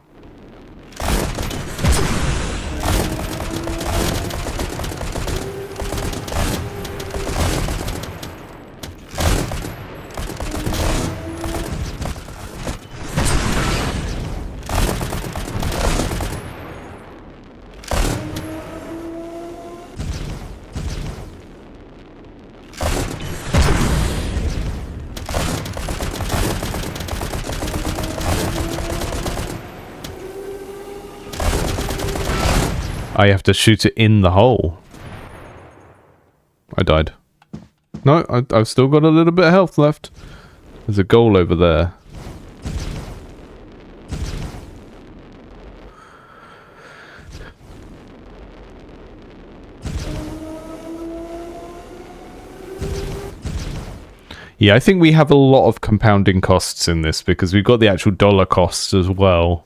I have to shoot it in the hole. I died. No, I've still got a little bit of health left. There's a goal over there. Yeah, I think we have a lot of compounding costs in this because we've got the actual dollar costs as well.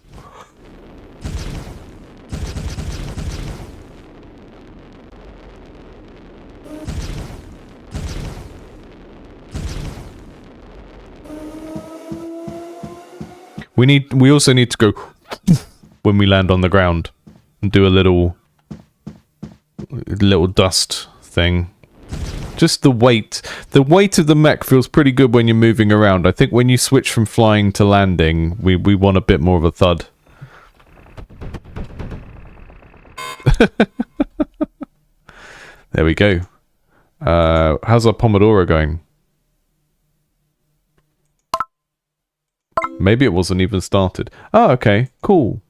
We also need to go when we land on the ground and do a little dust thing. Just the weight of the mech feels pretty good when you're moving around. I think when you switch from flying to landing, we want a bit more of a thud. There we go. How's our Pomodoro going? Maybe it wasn't even started. Oh, okay. Cool.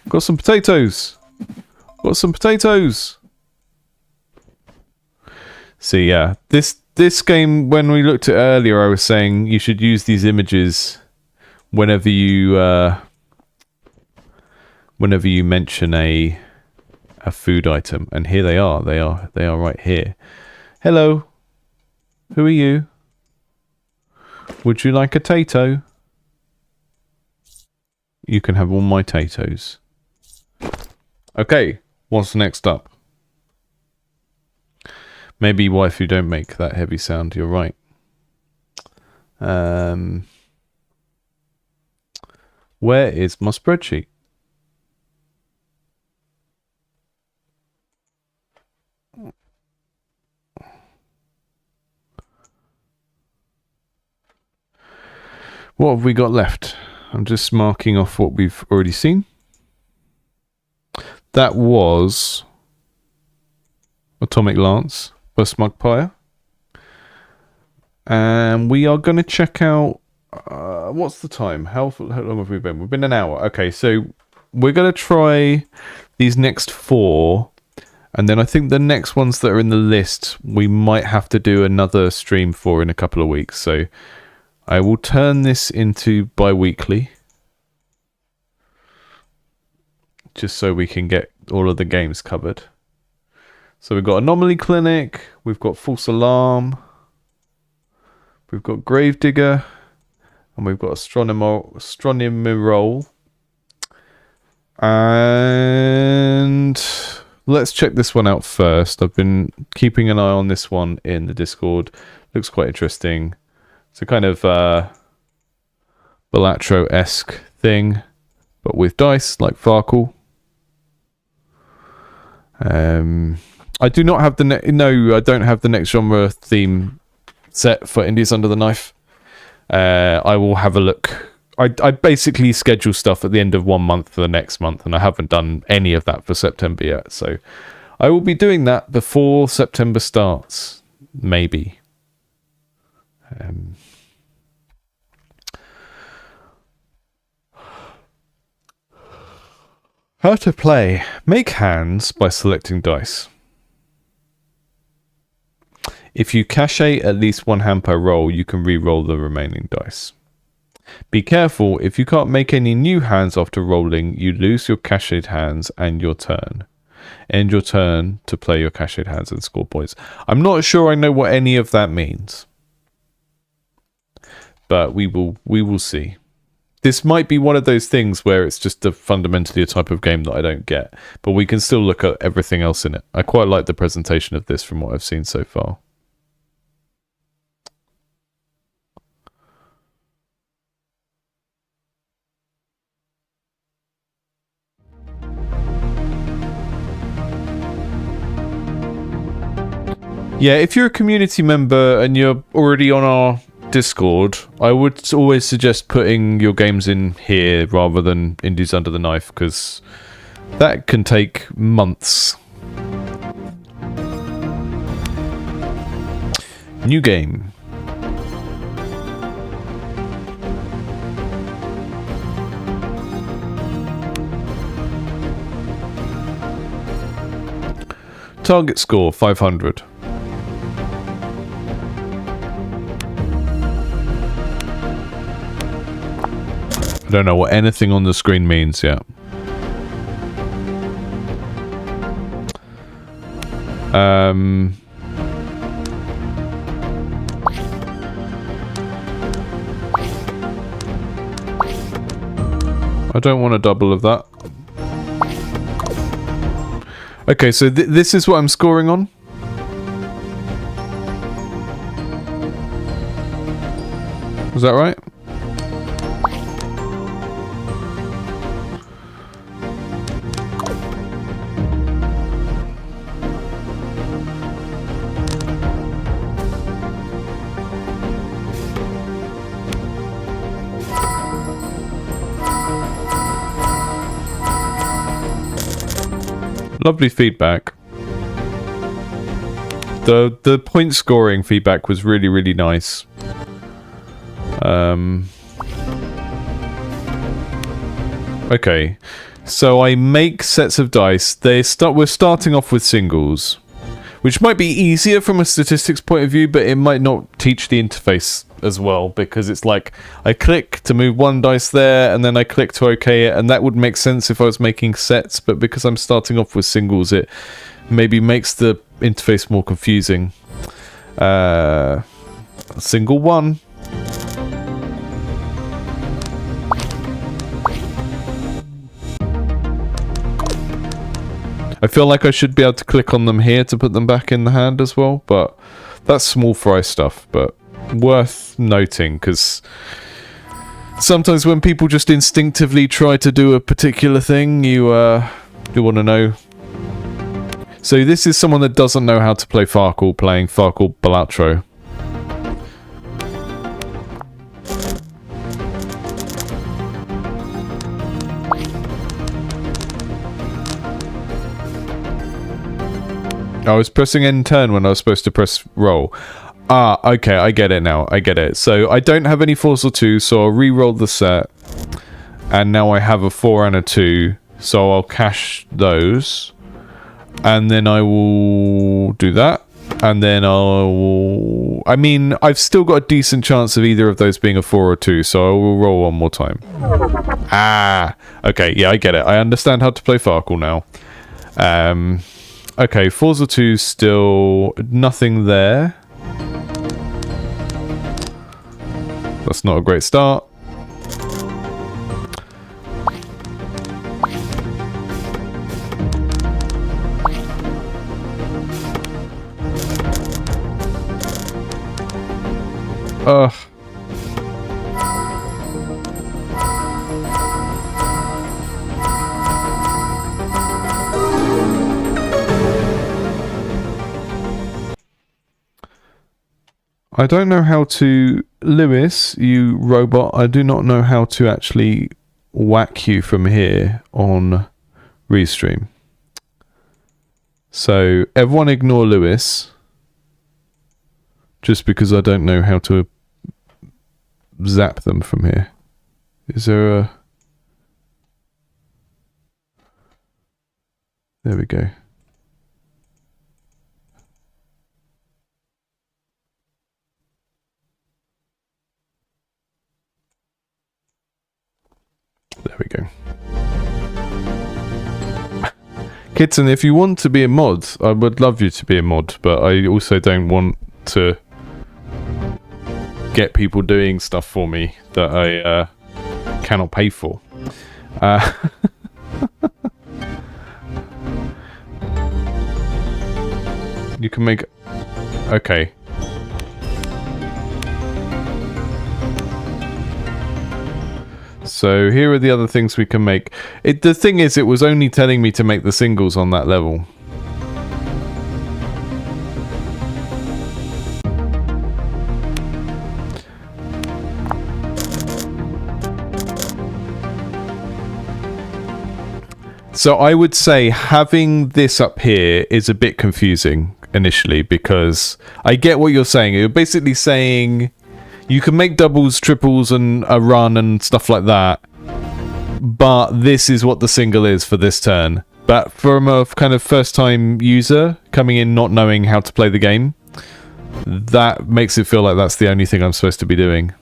Got some potatoes. Got some potatoes. See, yeah. This game, when we looked at it earlier, I was saying you should use these images whenever you mention a food item. And here they are. They are right here. Hello. Who are you? Would you like a tato? You can have all my tatoes. Okay, what's next up? Maybe waifu don't make that heavy sound, you're right. Where is my spreadsheet? What have we got left? I'm just marking off what we've already seen. That was Atomic Lance by Smugpire. And we are going to check out... what's the time? How long have we been? We've been an hour. Okay, so we're going to try these next 4. And then I think the next ones that are in the list, we might have to do another stream for in a couple of weeks. So I will turn this into bi-weekly. Just so we can get all of the games covered. So we've got Anomaly Clinic, we've got False Alarm, we've got Gravedigger, and we've got Astronomy. And let's check this one out first. I've been keeping an eye on this one in the Discord. Looks quite interesting. It's a kind of Balatro-esque thing, but with dice, like Farkle. I do not have the I don't have the next genre theme set for Indies Under the Knife. I will have a look. I basically schedule stuff at the end of one month for the next month, and I haven't done any of that for September yet. So I will be doing that before September starts, maybe. How to play. Make hands by selecting dice. If you cache at least one hand per roll, you can re-roll the remaining dice. Be careful, if you can't make any new hands after rolling, you lose your cached hands and your turn. End your turn to play your cached hands and score points. I'm not sure I know what any of that means. But we will see. This might be one of those things where it's just fundamentally a type of game that I don't get. But we can still look at everything else in it. I quite like the presentation of this from what I've seen so far. Yeah, if you're a community member and you're already on our Discord, I would always suggest putting your games in here rather than Indies Under the Knife, because that can take months. New game. Target score 500. I don't know what anything on the screen means yet. I don't want a double of that. Okay, so this is what I'm scoring on. Is that right? Lovely feedback. The point scoring feedback was really, really nice. Okay, so I make sets of dice. We're starting off with singles, which might be easier from a statistics point of view, but it might not teach the interface as well, because it's like I click to move one dice there, and then I click to OK it, and that would make sense if I was making sets, but because I'm starting off with singles, it maybe makes the interface more confusing. Single one. I feel like I should be able to click on them here to put them back in the hand as well, but that's small fry stuff, but worth noting, because sometimes when people just instinctively try to do a particular thing, you want to know. So this is someone that doesn't know how to play Farkle playing Farkle Balatro. I was pressing end turn when I was supposed to press roll. Ah, okay, I get it now. I get it. So I don't have any 4s or 2s, so I'll re-roll the set. And now I have a 4 and a 2, so I'll cash those. And then I will do that. And then I mean, I've still got a decent chance of either of those being a 4 or 2, so I will roll one more time. Ah, okay, yeah, I get it. I understand how to play Farkle now. Okay, 4s or 2s still nothing there. That's not a great start. Ugh. I don't know how to... Lewis, you robot, I do not know how to actually whack you from here on Restream. So, everyone ignore Lewis. Just because I don't know how to zap them from here. Is there a... There we go. There we go. Kitten, if you want to be a mod, I would love you to be a mod, but I also don't want to get people doing stuff for me that I cannot pay for. You can make... Okay. So here are the other things we can make. The thing is, it was only telling me to make the singles on that level. So I would say having this up here is a bit confusing initially, because I get what you're saying. You're basically saying you can make doubles, triples, and a run and stuff like that, but this is what the single is for this turn. But from a kind of first-time user coming in not knowing how to play the game, that makes it feel like that's the only thing I'm supposed to be doing.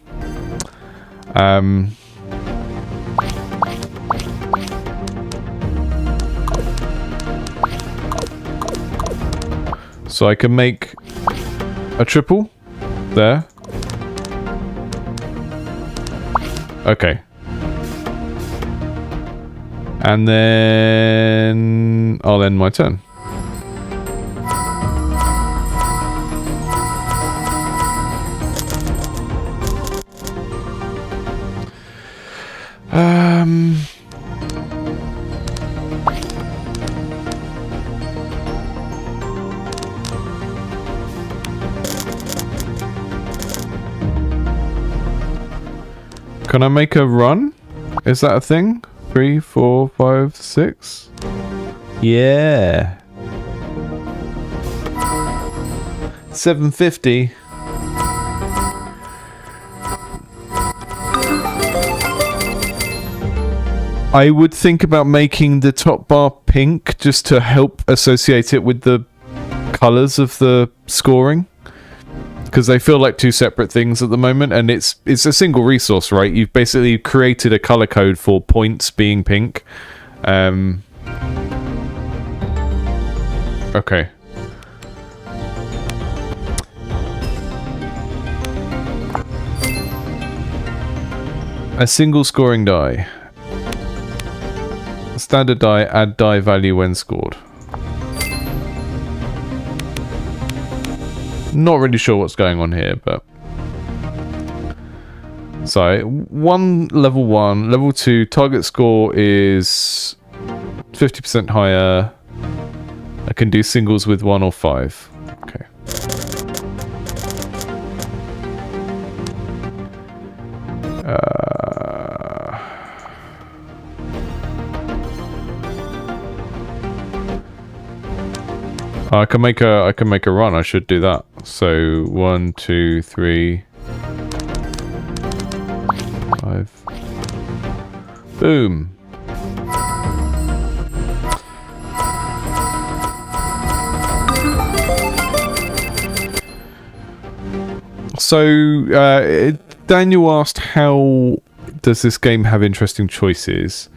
So I can make a triple there. Okay. And then I'll end my turn. Can I make a run? Is that a thing? 3, 4, 5, 6? Yeah. 750. I would think about making the top bar pink just to help associate it with the colours of the scoring. Because they feel like two separate things at the moment, and it's a single resource, right? You've basically created a colour code for points being pink. Okay. A single scoring die. Standard die, add die value when scored. Not really sure what's going on here, but... So, level 1. Level 2, target score is 50% higher. I can do singles with 1 or 5. Okay. I can make a run. I should do that. So 1, 2, 3, 5. Boom. So Daniel asked, how does this game have interesting choices?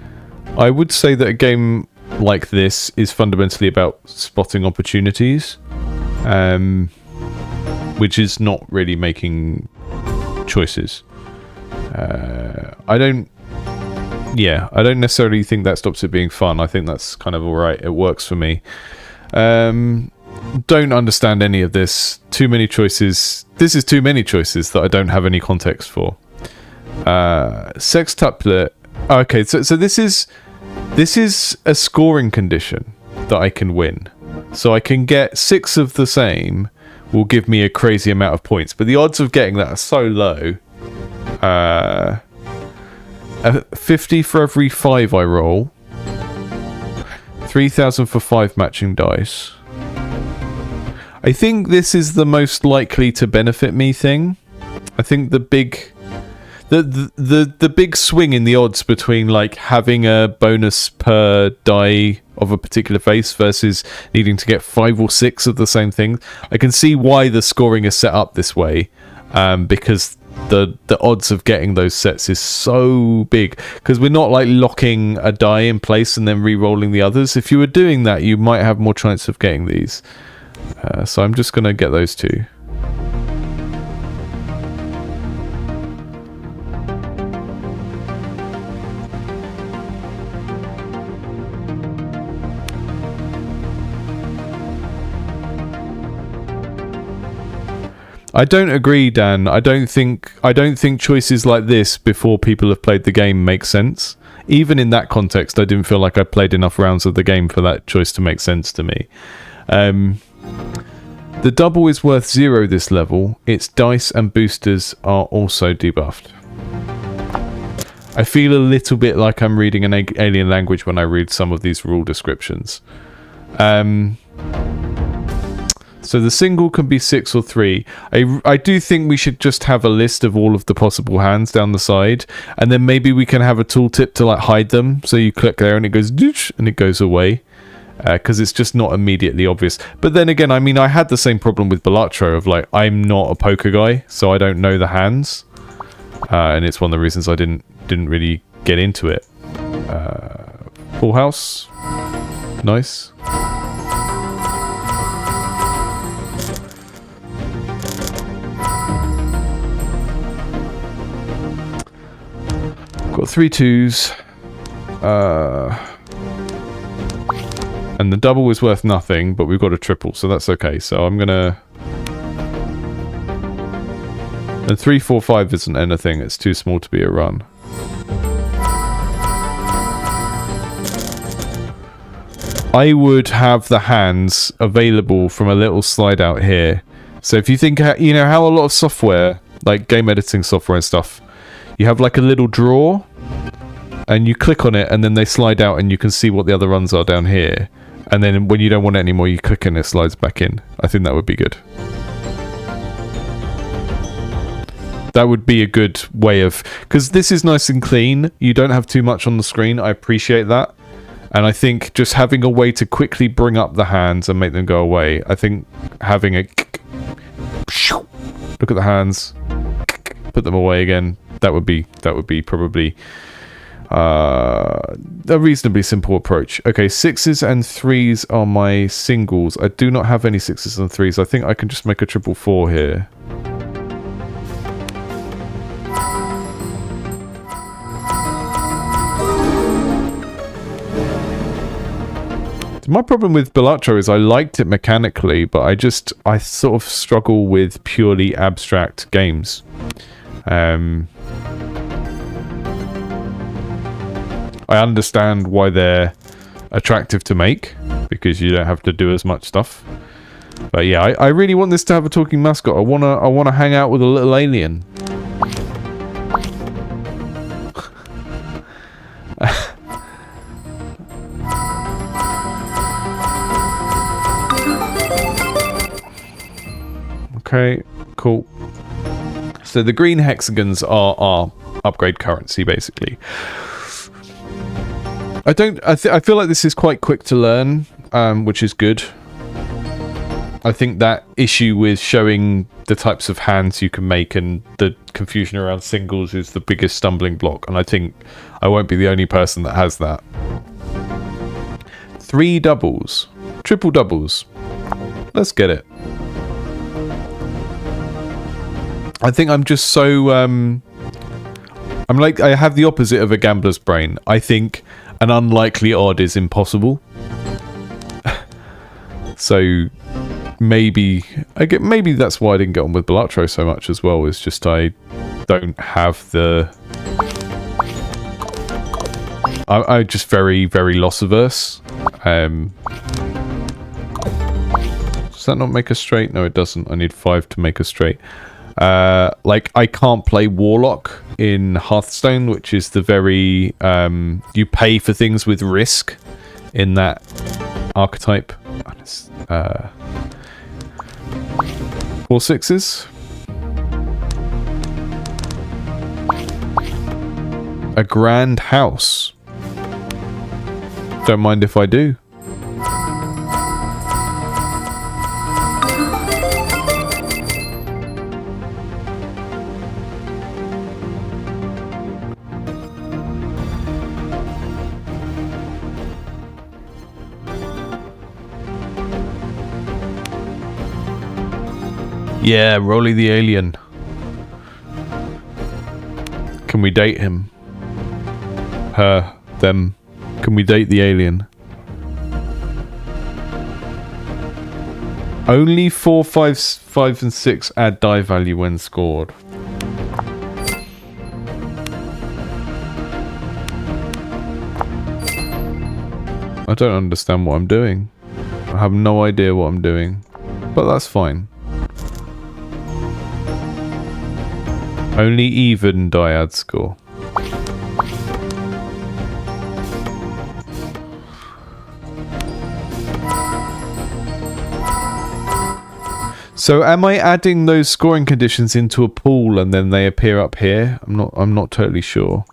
I would say that a game like this is fundamentally about spotting opportunities, which is not really making choices. I don't necessarily think that stops it being fun. I think that's kind of alright. It works for me. Don't understand any of this. Too many choices. This is too many choices that I don't have any context for. Sextuplet. Okay, so this is a scoring condition that I can win. So I can get 6 of the same will give me a crazy amount of points. But the odds of getting that are so low. 50 for every 5 I roll. 3,000 for 5 matching dice. I think this is the most likely to benefit me thing. I think the big... The big swing in the odds between like having a bonus per die of a particular face versus needing to get 5 or 6 of the same thing. I can see why the scoring is set up this way, because the odds of getting those sets is so big, because we're not like locking a die in place and then re-rolling the others. If you were doing that, you might have more chance of getting these. So I'm just going to get those 2. I don't agree, Dan. I don't think choices like this before people have played the game make sense. Even in that context, I didn't feel like I played enough rounds of the game for that choice to make sense to me. The double is worth 0 this level. Its dice and boosters are also debuffed. I feel a little bit like I'm reading an alien language when I read some of these rule descriptions. So the single can be 6 or 3. I do think we should just have a list of all of the possible hands down the side, and then maybe we can have a tooltip to like hide them. So you click there and it goes doosh, and it goes away, because it's just not immediately obvious. But then again, I mean, I had the same problem with Balatro of like, I'm not a poker guy, so I don't know the hands, and it's one of the reasons I didn't really get into it. Full house, nice. Got 3 2s, and the double is worth nothing, but we've got a triple, so that's okay. So I'm gonna... And 3 4 5 isn't anything, it's too small to be a run. I would have the hands available from a little slide out here. So if you think, you know how a lot of software, like game editing software and stuff, you have like a little drawer and you click on it and then they slide out and you can see what the other runs are down here. And then when you don't want it anymore, you click and it slides back in. I think that would be good. That would be a good way of... Because this is nice and clean. You don't have too much on the screen. I appreciate that. And I think just having a way to quickly bring up the hands and make them go away. I think having a... Look at the hands. Put them away again. That would be probably... a reasonably simple approach. Okay, 6s and 3s are my singles. I do not have any 6s and 3s. I think I can just make a 444 here. My problem with Balatro is I liked it mechanically, but I sort of struggle with purely abstract games. I understand why they're attractive to make, because you don't have to do as much stuff. But yeah, I really want this to have a talking mascot. I wanna hang out with a little alien. Okay, cool. So the green hexagons are our upgrade currency, basically. I feel like this is quite quick to learn, which is good. I think that issue with showing the types of hands you can make and the confusion around singles is the biggest stumbling block, and I think I won't be the only person that has that. 3 doubles. Triple doubles. Let's get it. I think I'm just so... I'm like... I have the opposite of a gambler's brain. I think an unlikely odd is impossible. So maybe that's why I didn't get on with Balatro so much as well, is just I don't have the... I'm just very, very loss averse. Does that not make a straight? No, it doesn't. I need 5 to make a straight. Like, I can't play Warlock in Hearthstone, which is the very... you pay for things with risk in that archetype. 4 6s. A grand house. Don't mind if I do. Yeah, Rolly the alien. Can we date him? Her, them. Can we date the alien? Only 4, 5, and 6 add die value when scored. I don't understand what I'm doing. I have no idea what I'm doing. But that's fine. Only even dyad score. So am I adding those scoring conditions into a pool and then they appear up here? I'm not totally sure.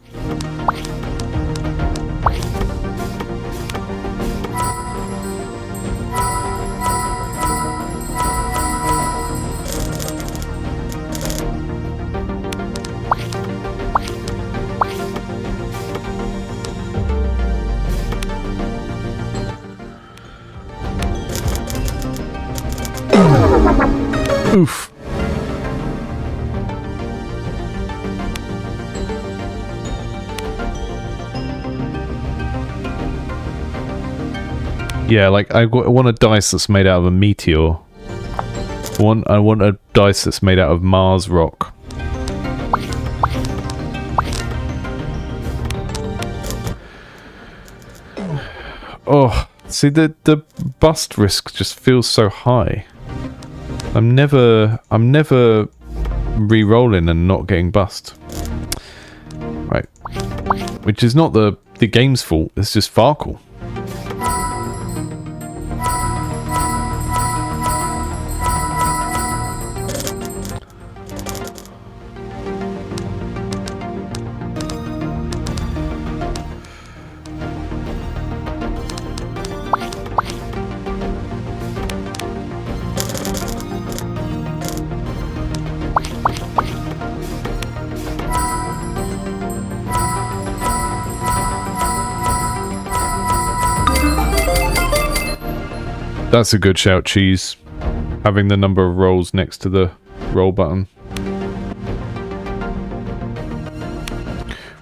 Oof. Yeah, like I want a dice that's made out of a meteor. I want a dice that's made out of Mars rock. Oh, See, the bust risk just feels so high. I'm never re-rolling and not getting bust. Right. Which is not the game's fault, it's just Farkle. That's a good shout, Cheese. Having the number of rolls next to the roll button.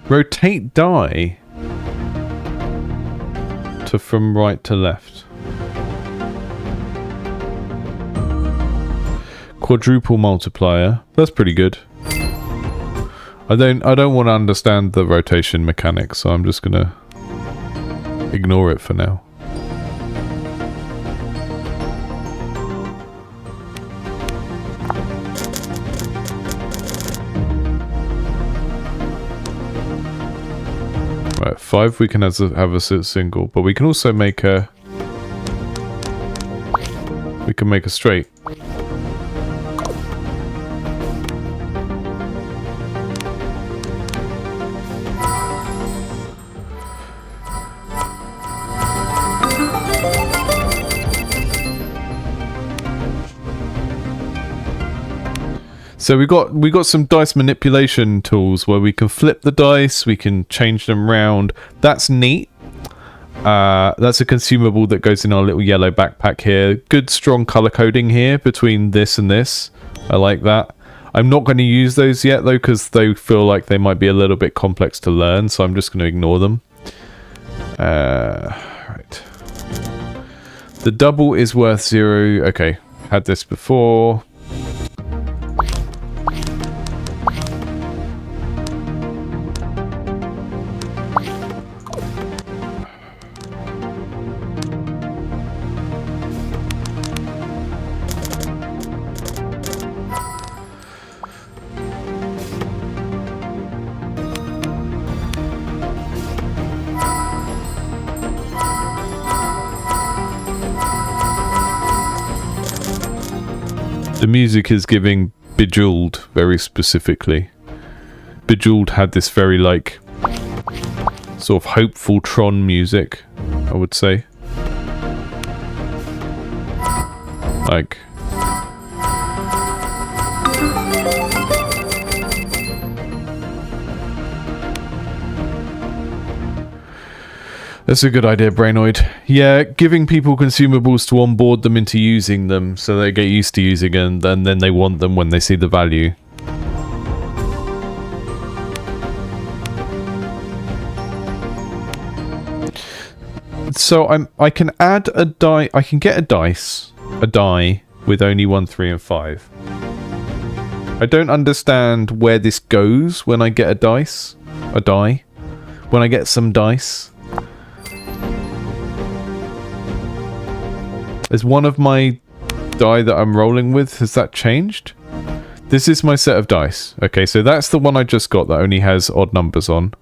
Rotate die to from right to left. Quadruple multiplier. That's pretty good. I don't want to understand the rotation mechanics, so I'm just gonna ignore it for now. Right, 5 we can have a single, but we can also make a... We can make a straight. So we got some dice manipulation tools where we can flip the dice, we can change them round. That's neat. That's a consumable that goes in our little yellow backpack here. Good strong color coding here between this and this. I like that. I'm not going to use those yet though because they feel like they might be a little bit complex to learn, so I'm just going to ignore them. Right. The double is worth 0. Okay, had this before. The music is giving Bejeweled very specifically. Bejeweled had this very like sort of hopeful Tron music, I would say. Like that's a good idea, Brainoid. Yeah, giving people consumables to onboard them into using them so they get used to using them and then they want them when they see the value. So I can add a die. I can get a die with only 1, 3, and 5. I don't understand where this goes when I get a die. When I get some dice. Is one of my die that I'm rolling with, has that changed? This is my set of dice. Okay, so that's the one I just got that only has odd numbers on.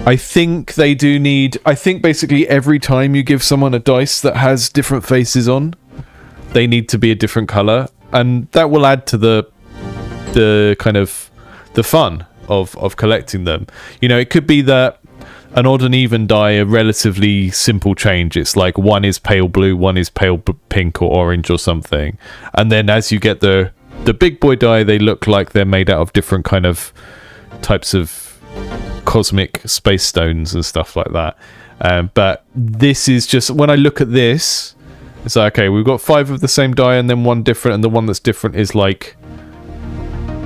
I think they do need... I think basically every time you give someone a dice that has different faces on, they need to be a different colour. And that will add to the kind of... the fun of collecting them. You know, it could be that an odd and even die, a relatively simple change. It's like one is pale blue, one is pale pink or orange or something. And then as you get the big boy die, they look like they're made out of different kind of types of cosmic space stones and stuff like that. But this is just, when I look at this, it's like, okay, we've got 5 of the same die and then one different, and the one that's different is like,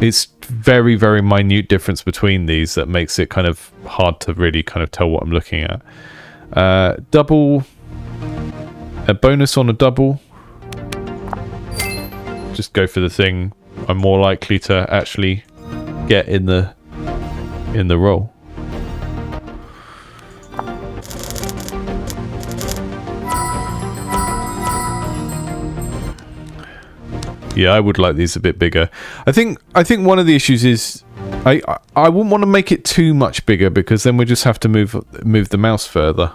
it's very, very minute difference between these that makes it kind of hard to really kind of tell what I'm looking at. Double, a bonus on a double. Just go for the thing I'm more likely to actually get in the roll. Yeah, I would like these a bit bigger. I think one of the issues is I wouldn't want to make it too much bigger, because then we just have to move the mouse further.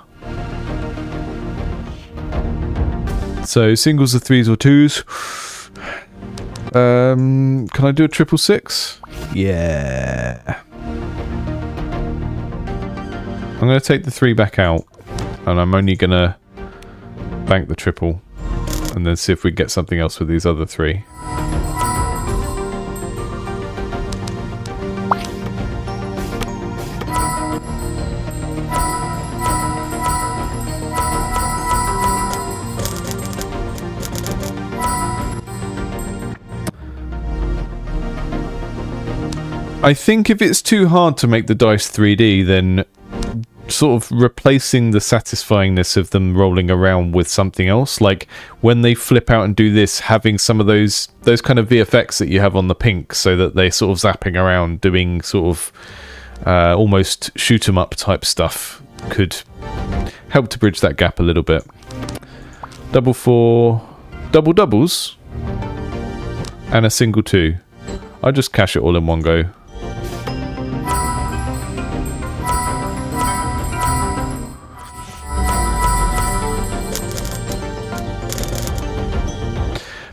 So singles are 3s or 2s. Can I do a 666? Yeah. I'm going to take the 3 back out, and I'm only going to bank the triple, and then see if we get something else with these other 3. I think if it's too hard to make the dice 3D, then sort of replacing the satisfyingness of them rolling around with something else, like when they flip out and do this, having some of those kind of VFX that you have on the pink, so that they're sort of zapping around doing sort of almost shoot 'em up type stuff, could help to bridge that gap a little bit. 4 double doubles and a single 2. I'll just cash it all in one go.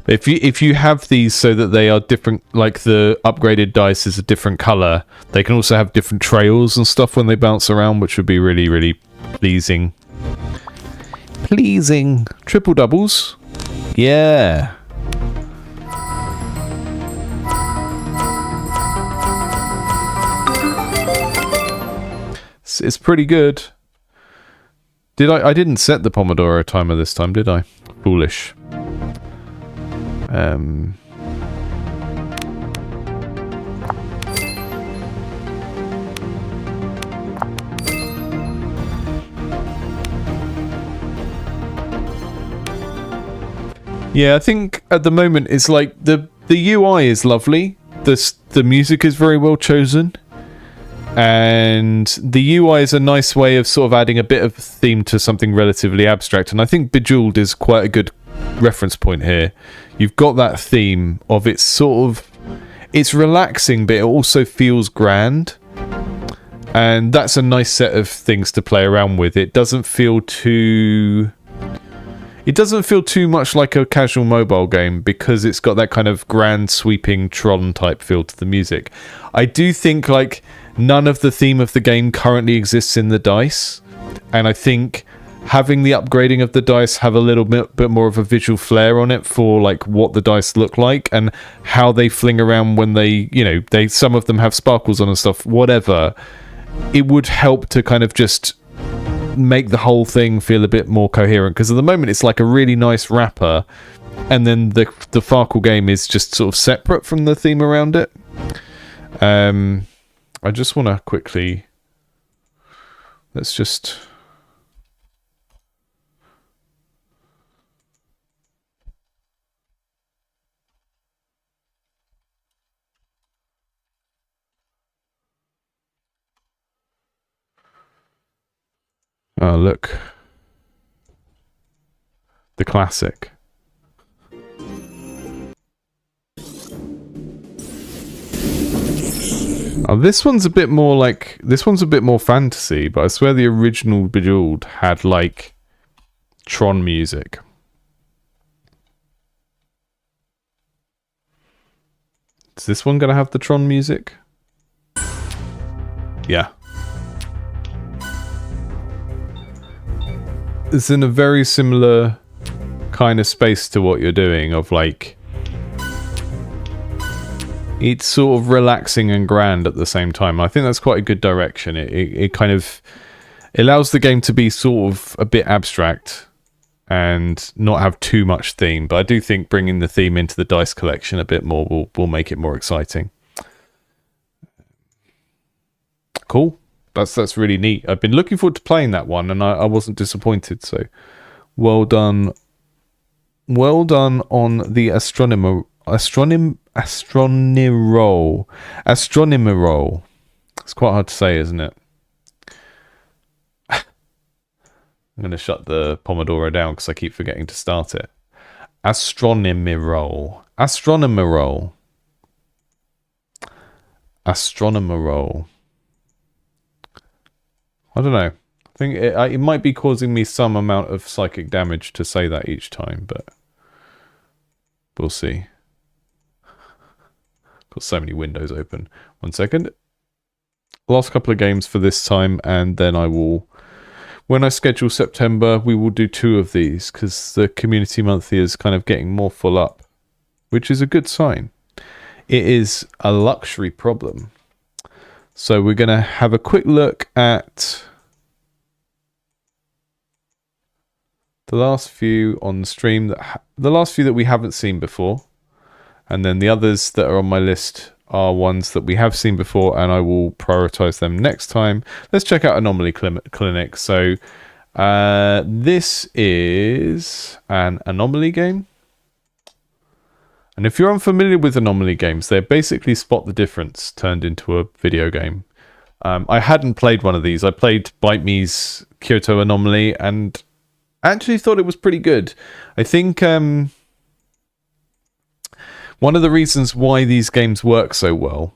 If you have these so that they are different, like the upgraded dice is a different color, they can also have different trails and stuff when they bounce around, which would be really, really pleasing. Pleasing. Triple doubles. Yeah. It's pretty good. I didn't set the Pomodoro timer this time, did I? Foolish. Yeah, I think at the moment it's like the UI is lovely. The music is very well chosen. And the UI is a nice way of sort of adding a bit of theme to something relatively abstract. And I think Bejeweled is quite a good reference point here. You've got that theme of it's sort of, it's relaxing, but it also feels grand. And that's a nice set of things to play around with. It doesn't feel too much like a casual mobile game, because it's got that kind of grand sweeping Tron type feel to the music. I do think like none of the theme of the game currently exists in the dice, and I think having the upgrading of the dice have a little bit more of a visual flair on it for like what the dice look like and how they fling around when they, you know, some of them have sparkles on and stuff, whatever. It would help to kind of just make the whole thing feel a bit more coherent, because at the moment it's like a really nice wrapper, and then the Farkle game is just sort of separate from the theme around it. I just want to quickly, let's just, oh look, the classic. Oh, this one's a bit more like, this one's a bit more fantasy, but I swear the original Bejeweled had like Tron music. Is this one gonna have the Tron music? Yeah. It's in a very similar kind of space to what you're doing, of like, it's sort of relaxing and grand at the same time. I think that's quite a good direction. It kind of allows the game to be sort of a bit abstract and not have too much theme. But I do think bringing the theme into the dice collection a bit more will make it more exciting. Cool. That's really neat. I've been looking forward to playing that one, and I wasn't disappointed. So well done. Well done on the Astronimo. It's quite hard to say, isn't it? I'm going to shut the Pomodoro down because I keep forgetting to start it. Astronomerole. Astronomerole. Astronomerole. I don't know. I think it might be causing me some amount of psychic damage to say that each time, but we'll see. Got so many windows open. 1 second. Last couple of games for this time, and then I will, when I schedule September, we will do 2 of these, because the community monthly is kind of getting more full up, which is a good sign. It is a luxury problem. So we're going to have a quick look at the last few on the stream, the last few that we haven't seen before. And then the others that are on my list are ones that we have seen before, and I will prioritize them next time. Let's check out Anomaly Clinic. So this is an Anomaly game. And if you're unfamiliar with Anomaly games, they're basically Spot the Difference turned into a video game. I hadn't played one of these. I played Bite Me's Kyoto Anomaly and actually thought it was pretty good. I think one of the reasons why these games work so well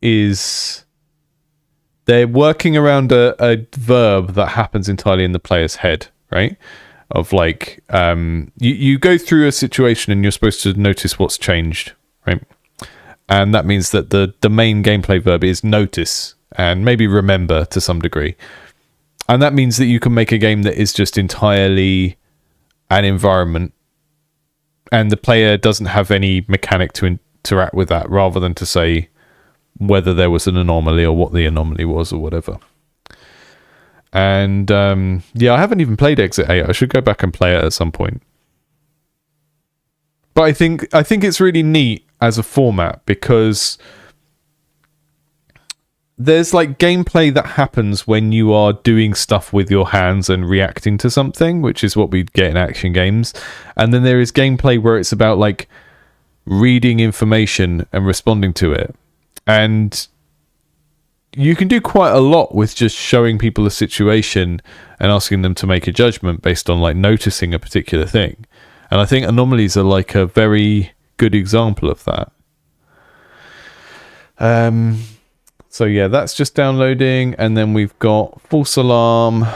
is they're working around a verb that happens entirely in the player's head, right? Of like, you go through a situation and you're supposed to notice what's changed, right? And that means that the main gameplay verb is notice and maybe remember to some degree. And that means that you can make a game that is just entirely an environment, and the player doesn't have any mechanic to interact with that, rather than to say whether there was an anomaly or what the anomaly was or whatever. And yeah, I haven't even played Exit 8. I should go back and play it at some point. But I think it's really neat as a format, because there's like gameplay that happens when you are doing stuff with your hands and reacting to something, which is what we get in action games. And then there is gameplay where it's about like reading information and responding to it. And you can do quite a lot with just showing people a situation and asking them to make a judgment based on like noticing a particular thing. And I think anomalies are like a very good example of that. So yeah, that's just downloading, and then we've got False Alarm,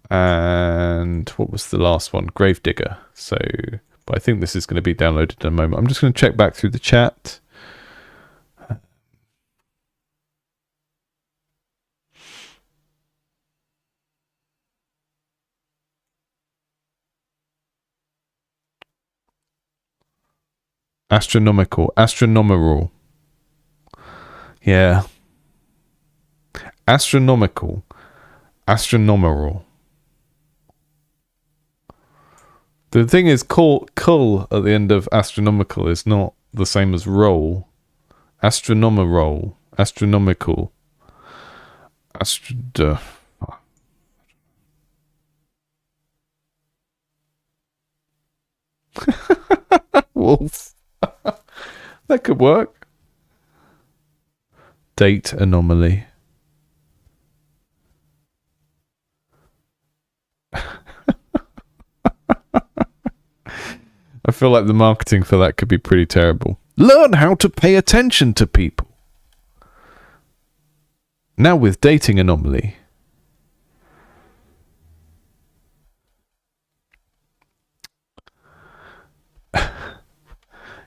and what was the last one? Gravedigger. So, but I think this is going to be downloaded in a moment. I'm just going to check back through the chat. Astronomical. Yeah. Astronomical. The thing is, cull at the end of astronomical is not the same as roll. Astronomical. Wolf. That could work. Date anomaly. I feel like the marketing for that could be pretty terrible. Learn how to pay attention to people. Now with dating anomaly.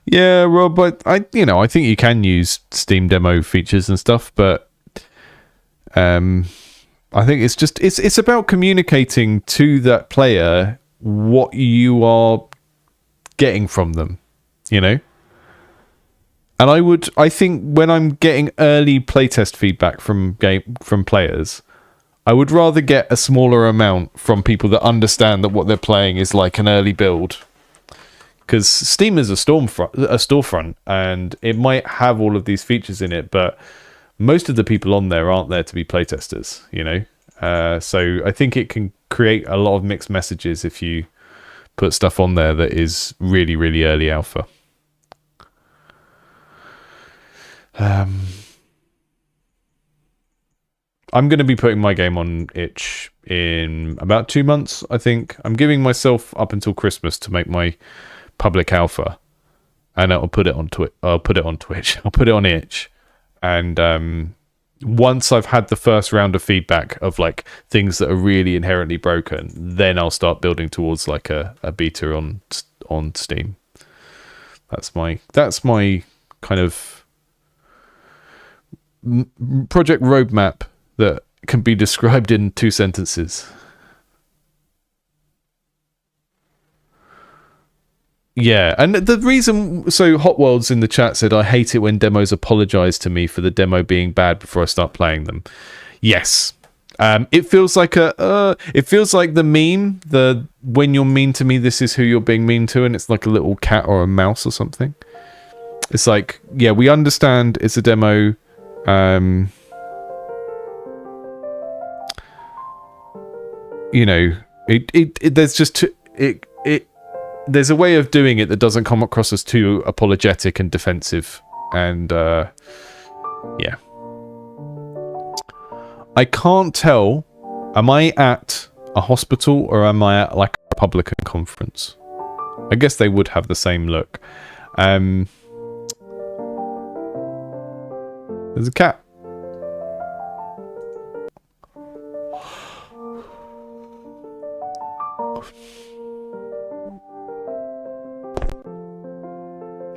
Yeah, Rob, I think you can use Steam demo features and stuff, but I think it's about communicating to that player what you are getting from them, you know? And I think when I'm getting early playtest feedback from players, I would rather get a smaller amount from people that understand that what they're playing is like an early build. Because Steam is a storefront, and it might have all of these features in it, but most of the people on there aren't there to be playtesters, you know? So I think it can create a lot of mixed messages if you put stuff on there that is really, really early alpha. I'm going to be putting my game on itch in about 2 months, I think. I'm giving myself up until Christmas to make my public alpha, and I'll put it on I'll put it on Twitch. I'll put it on itch, and once I've had the first round of feedback of like things that are really inherently broken, then I'll start building towards like a beta on Steam. That's my kind of project roadmap that can be described in 2 sentences. Yeah, and the reason... So Hot Worlds in the chat said, I hate it when demos apologise to me for the demo being bad before I start playing them. Yes. It feels like it feels like the meme, the when you're mean to me, this is who you're being mean to, and it's like a little cat or a mouse or something. It's like, yeah, we understand it's a demo. You know, there's just... There's a way of doing it that doesn't come across as too apologetic and defensive. And, yeah. I can't tell, am I at a hospital or am I at, like, a Republican conference? I guess they would have the same look. There's a cat.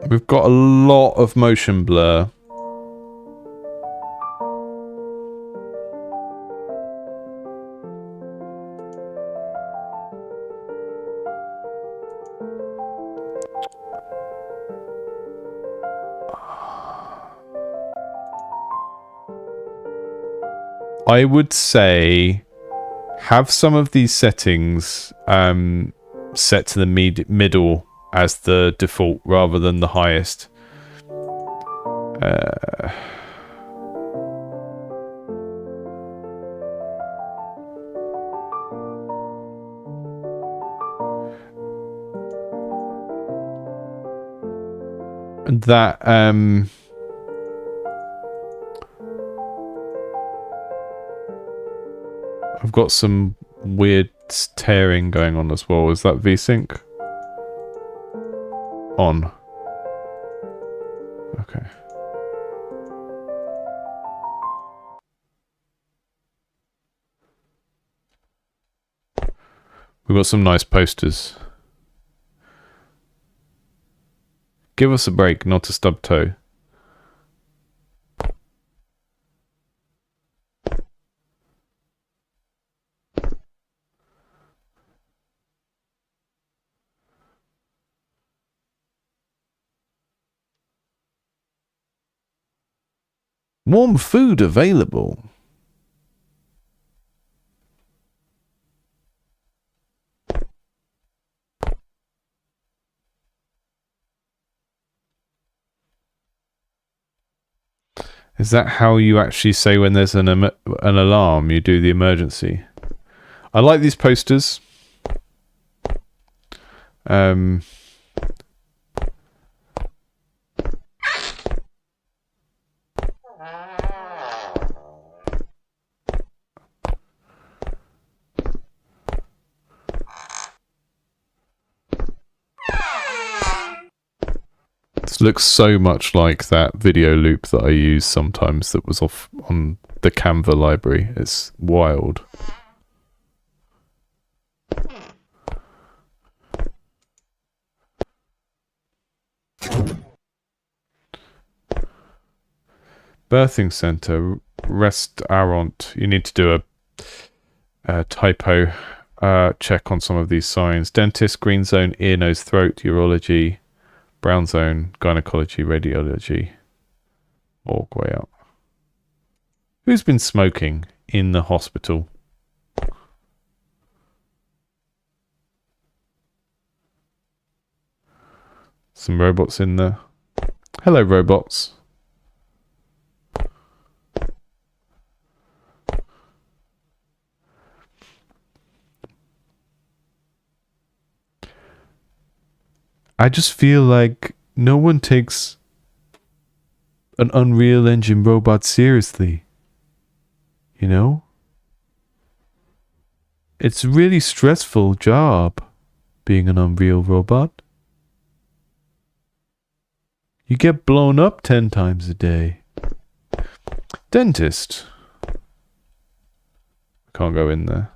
We've got a lot of motion blur. I would say have some of these settings set to the middle as the default rather than the highest. That I've got some weird tearing going on as well. Is that VSync? On. Okay. We've got some nice posters. Give us a break, not a stub toe. Warm food available. Is that how you actually say when there's an alarm, you do the emergency? I like these posters. This looks so much like that video loop that I use sometimes that was off on the Canva library. It's wild. Birthing center, restaurant. You need to do a typo check on some of these signs. Dentist, green zone, ear, nose, throat, urology, brown zone, gynecology, radiology. Walkway out. Who's been smoking in the hospital? Some robots in there. Hello, robots. I just feel like no one takes an Unreal Engine robot seriously. You know? It's a really stressful job being an Unreal robot. You get blown up 10 times a day. Dentist. Can't go in there.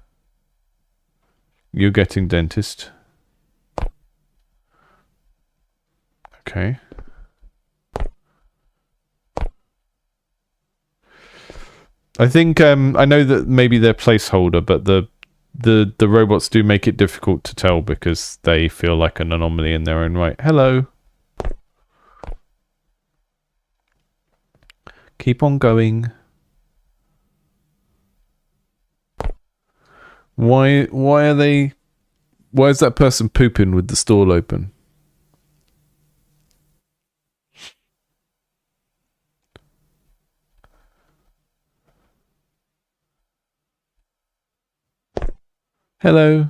You're getting dentist. Okay. I think I know that maybe they're placeholder, but the robots do make it difficult to tell because they feel like an anomaly in their own right. Hello. Keep on going. Why is that person pooping with the stall open? Hello.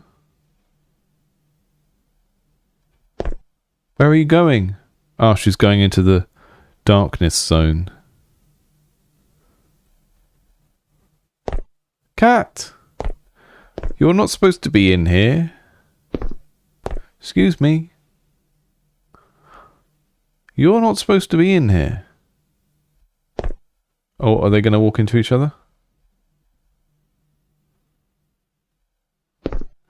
Where are you going? Oh, she's going into the darkness zone. Cat! You're not supposed to be in here. Excuse me. You're not supposed to be in here. Oh, are they going to walk into each other?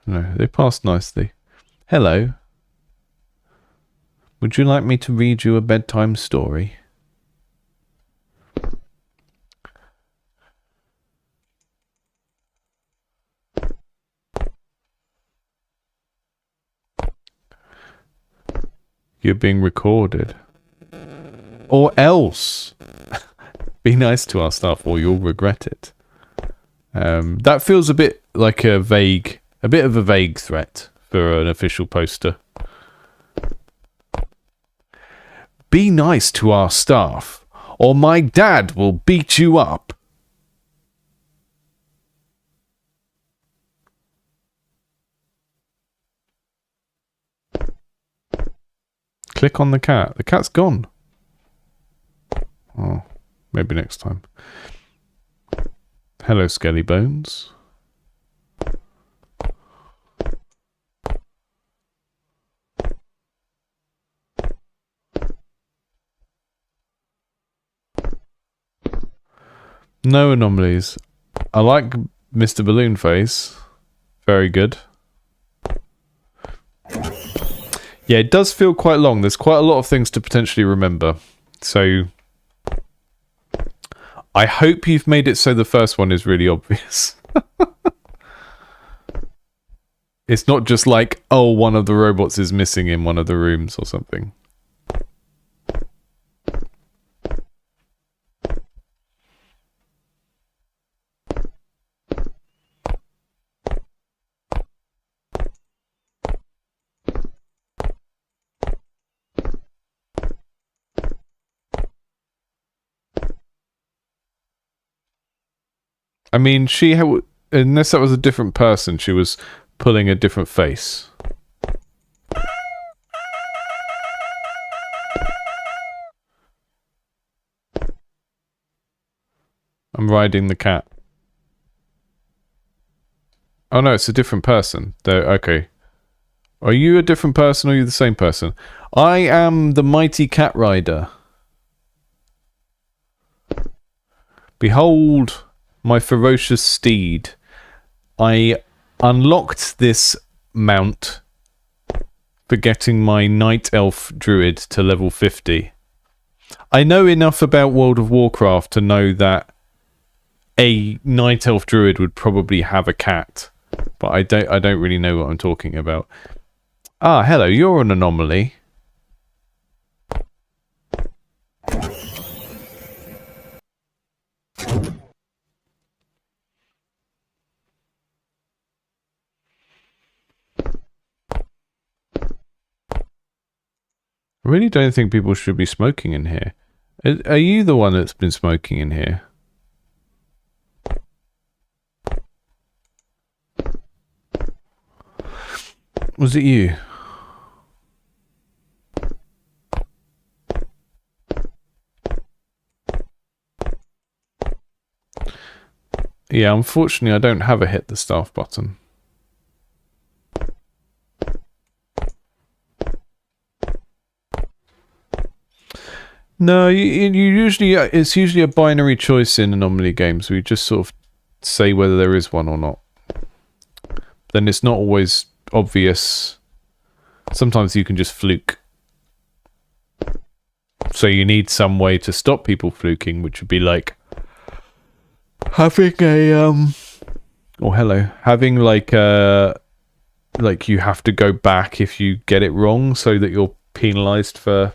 No, they passed nicely. Hello. Would you like me to read you a bedtime story? You're being recorded. Or else. Be nice to our staff or you'll regret it. That feels a bit like a bit of a vague threat for an official poster. Be nice to our staff or my dad will beat you up. Click on the cat. The cat's gone. Oh, maybe next time. Hello, Skelly Bones. No anomalies. I like Mr. Balloon Face. Very good. Yeah, it does feel quite long. There's quite a lot of things to potentially remember. So I hope you've made it so the first one is really obvious. It's not just like, oh, one of the robots is missing in one of the rooms or something. I mean, unless that was a different person, she was pulling a different face. I'm riding the cat. Oh no, it's a different person. Okay. Are you a different person or are you the same person? I am the mighty cat rider. Behold my ferocious steed. I unlocked this mount for getting my night elf druid to level 50. I know enough about World of Warcraft to know that a night elf druid would probably have a cat, but I don't really know what I'm talking about. Ah, hello, you're an anomaly. I really don't think people should be smoking in here. Are you the one that's been smoking in here? Was it you? Yeah, unfortunately I don't have a hit the staff button. No, you usually it's usually a binary choice in anomaly games where you just sort of say whether there is one or not. Then it's not always obvious. Sometimes you can just fluke. So you need some way to stop people fluking, which would be like having a having like you have to go back if you get it wrong so that you're penalized for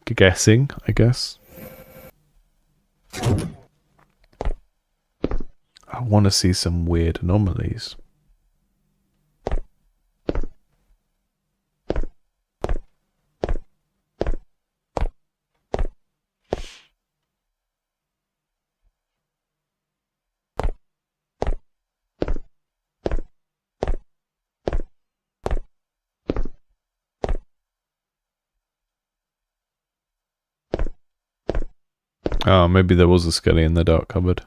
guessing, I guess. I want to see some weird anomalies. Oh, maybe there was a skelly in the dark cupboard.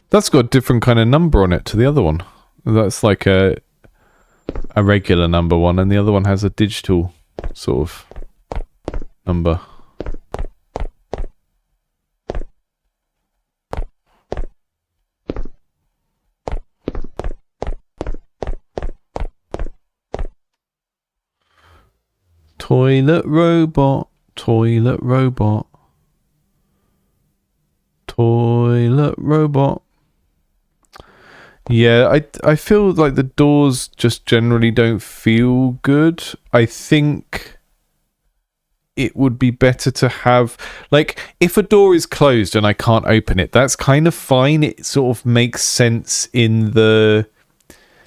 That's got a different kind of number on it to the other one. That's like a regular number one, and the other one has a digital sort of number. Toilet robot, toilet robot, toilet robot. Yeah, I feel like the doors just generally don't feel good. I think it would be better to have, like, if a door is closed and I can't open it, that's kind of fine. It sort of makes sense in the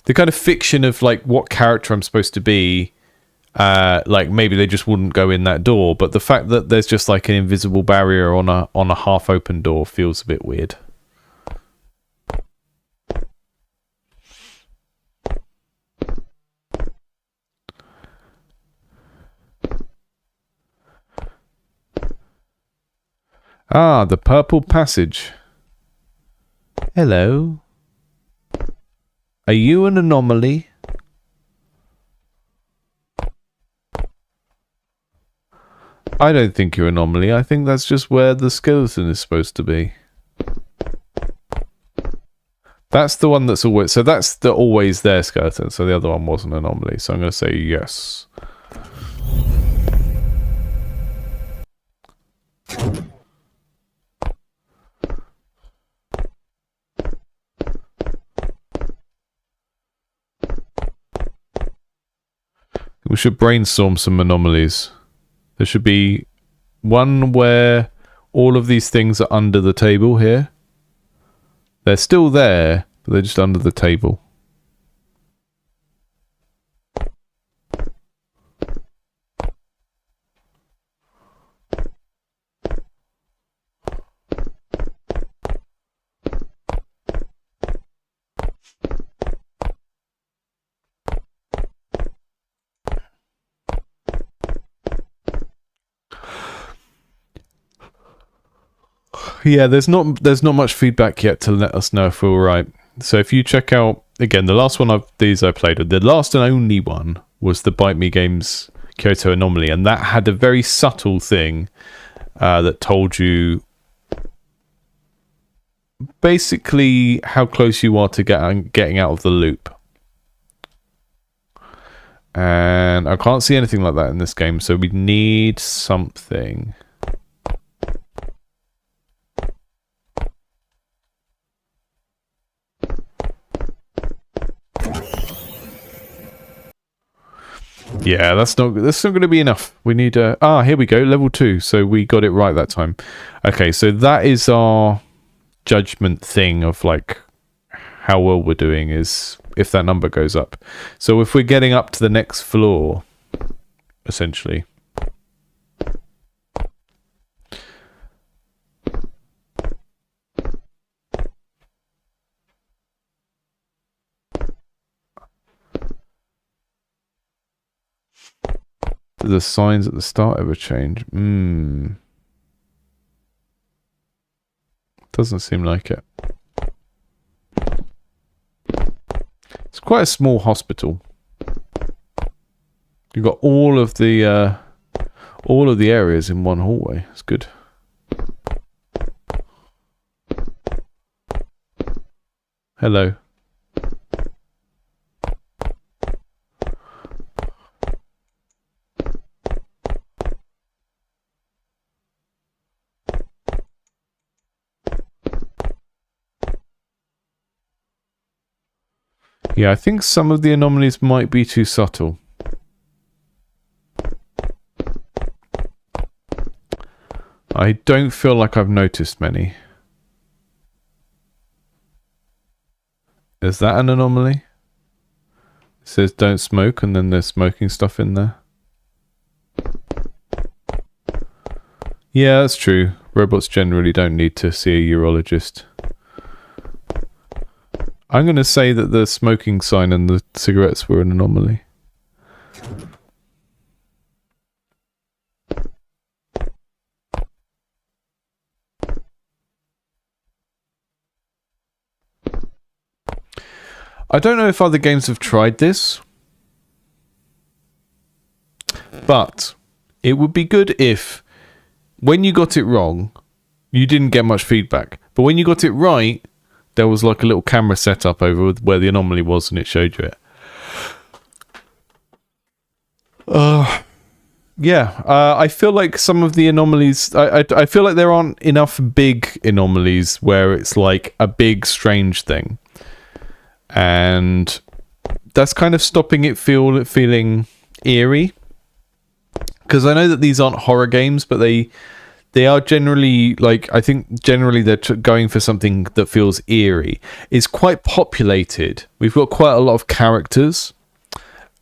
kind of fiction of like what character I'm supposed to be. Like maybe they just wouldn't go in that door, but the fact that there's just like an invisible barrier on a half open door feels a bit weird. Ah, the purple passage. Hello. Are you an anomaly? I don't think you're an anomaly. I think that's just where the skeleton is supposed to be. That's the one that's always... So that's the always there skeleton. So the other one was an anomaly. So I'm going to say yes. We should brainstorm some anomalies. There should be one where all of these things are under the table here. They're still there, but they're just under the table. Yeah, there's not much feedback yet to let us know if we're all right. So if you check out again, the last one of these I played with, the last and only one was the Bite Me Games Kyoto Anomaly, and that had a very subtle thing that told you basically how close you are to getting out of the loop. And I can't see anything like that in this game, so we need something. Yeah, that's not going to be enough. We need here we go, level 2. So we got it right that time. Okay, so that is our judgment thing of like how well we're doing is if that number goes up. So if we're getting up to the next floor, essentially. Do the signs at the start ever change? Doesn't seem like it. It's quite a small hospital. You've got all of the areas in one hallway. It's good. Hello. Yeah, I think some of the anomalies might be too subtle. I don't feel like I've noticed many. Is that an anomaly? It says don't smoke and then there's smoking stuff in there. Yeah, that's true. Robots generally don't need to see a urologist. I'm going to say that the smoking sign and the cigarettes were an anomaly. I don't know if other games have tried this, but it would be good if, when you got it wrong, you didn't get much feedback. But when you got it right, there was like a little camera set up over where the anomaly was and it showed you it. Yeah, I feel like some of the anomalies, I feel like there aren't enough big anomalies where it's like a big strange thing. And that's kind of stopping it feeling eerie. Because I know that these aren't horror games, but they are generally, like, I think generally they're going for something that feels eerie. It's quite populated. We've got quite a lot of characters,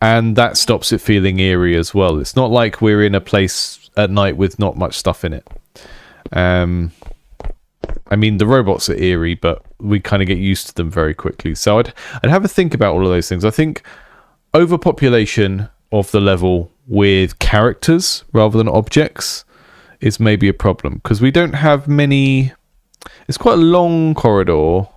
and that stops it feeling eerie as well. It's not like we're in a place at night with not much stuff in it. I mean, the robots are eerie, but we kind of get used to them very quickly. So I'd have a think about all of those things. I think overpopulation of the level with characters rather than objects is maybe a problem, because we don't have many. It's quite a long corridor.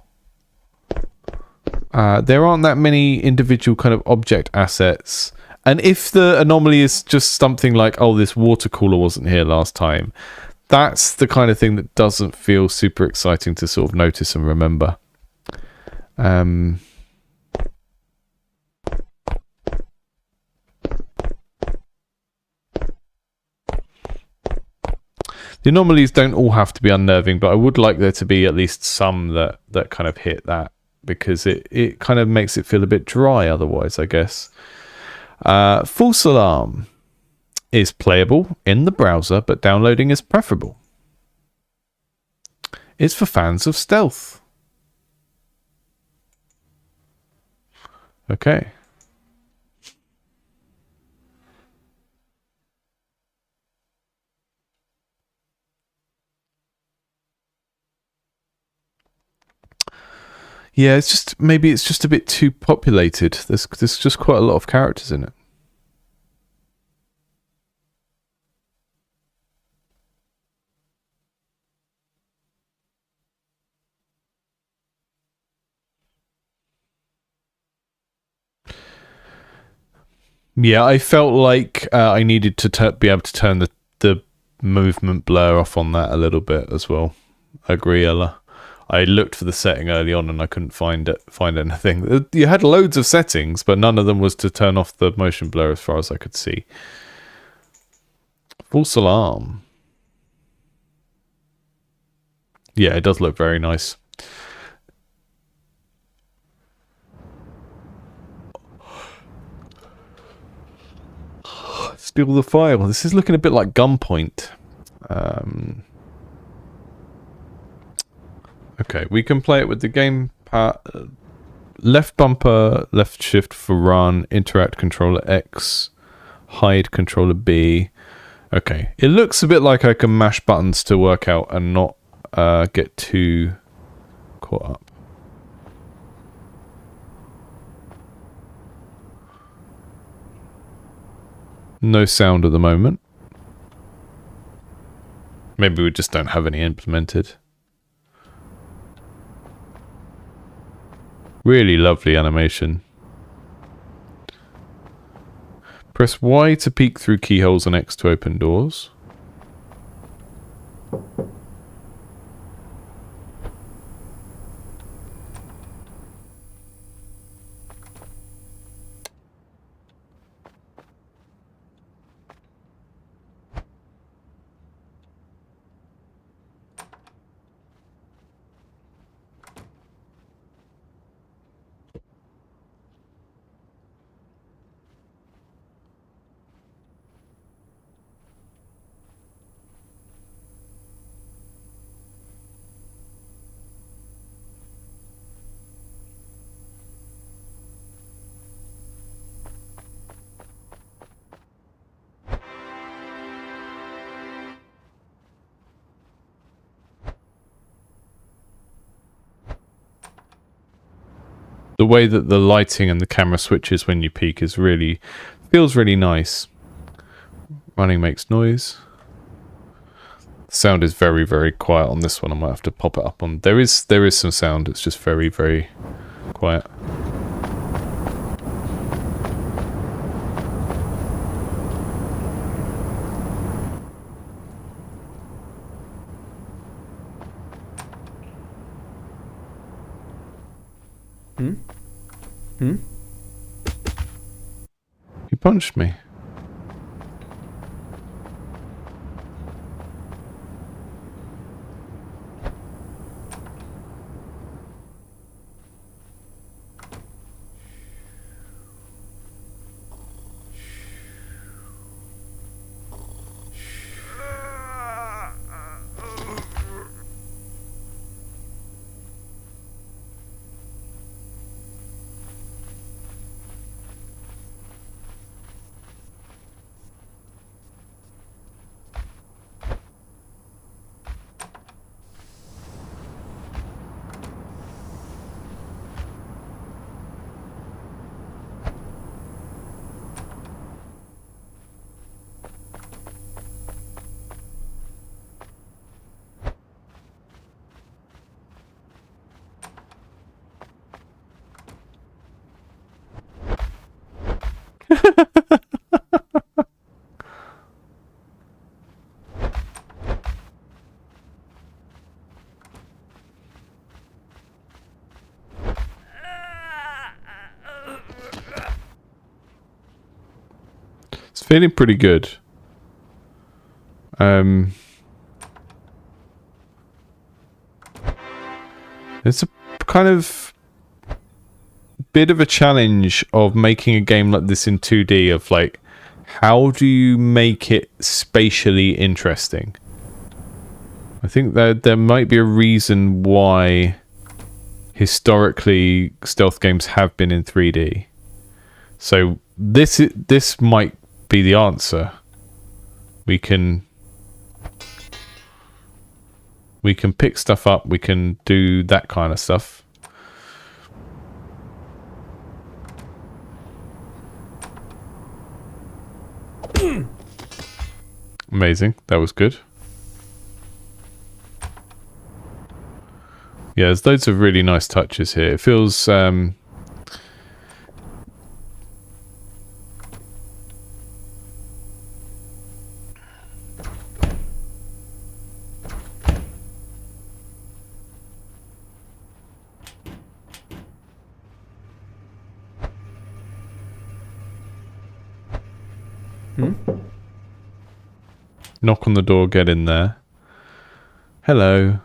There aren't that many individual kind of object assets. And if the anomaly is just something like, oh, this water cooler wasn't here last time, that's the kind of thing that doesn't feel super exciting to sort of notice and remember. The anomalies don't all have to be unnerving, but I would like there to be at least some that kind of hit that, because it kind of makes it feel a bit dry otherwise, I guess. False Alarm is playable in the browser, but downloading is preferable. It's for fans of stealth. Okay. Yeah, it's just, maybe it's just a bit too populated. There's just quite a lot of characters in it. Yeah, I felt like I needed to be able to turn the movement blur off on that a little bit as well. I agree, Ella. I looked for the setting early on and I couldn't find anything. You had loads of settings, but none of them was to turn off the motion blur as far as I could see. False Alarm. Yeah, it does look very nice. Steal the file. This is looking a bit like Gunpoint. Okay, we can play it with the game left bumper, left shift for run, interact controller X, hide controller B. Okay, it looks a bit like I can mash buttons to work out and not get too caught up. No sound at the moment. Maybe we just don't have any implemented. Really lovely animation. Press Y to peek through keyholes and X to open doors. The way that the lighting and the camera switches when you peek is feels really nice. Running makes noise. The sound is very, very quiet on this one. I might have to pop it up on. There is some sound. It's just very, very quiet. You punched me. It's feeling pretty good. It's a kind of bit of a challenge of making a game like this in 2D, of like, how do you make it spatially interesting? I think that there might be a reason why historically stealth games have been in 3D. So this might be the answer. We can pick stuff up, we can do that kind of stuff. Amazing, that was good. Yeah, there's loads of really nice touches here. It feels knock on the door, get in there. Hello.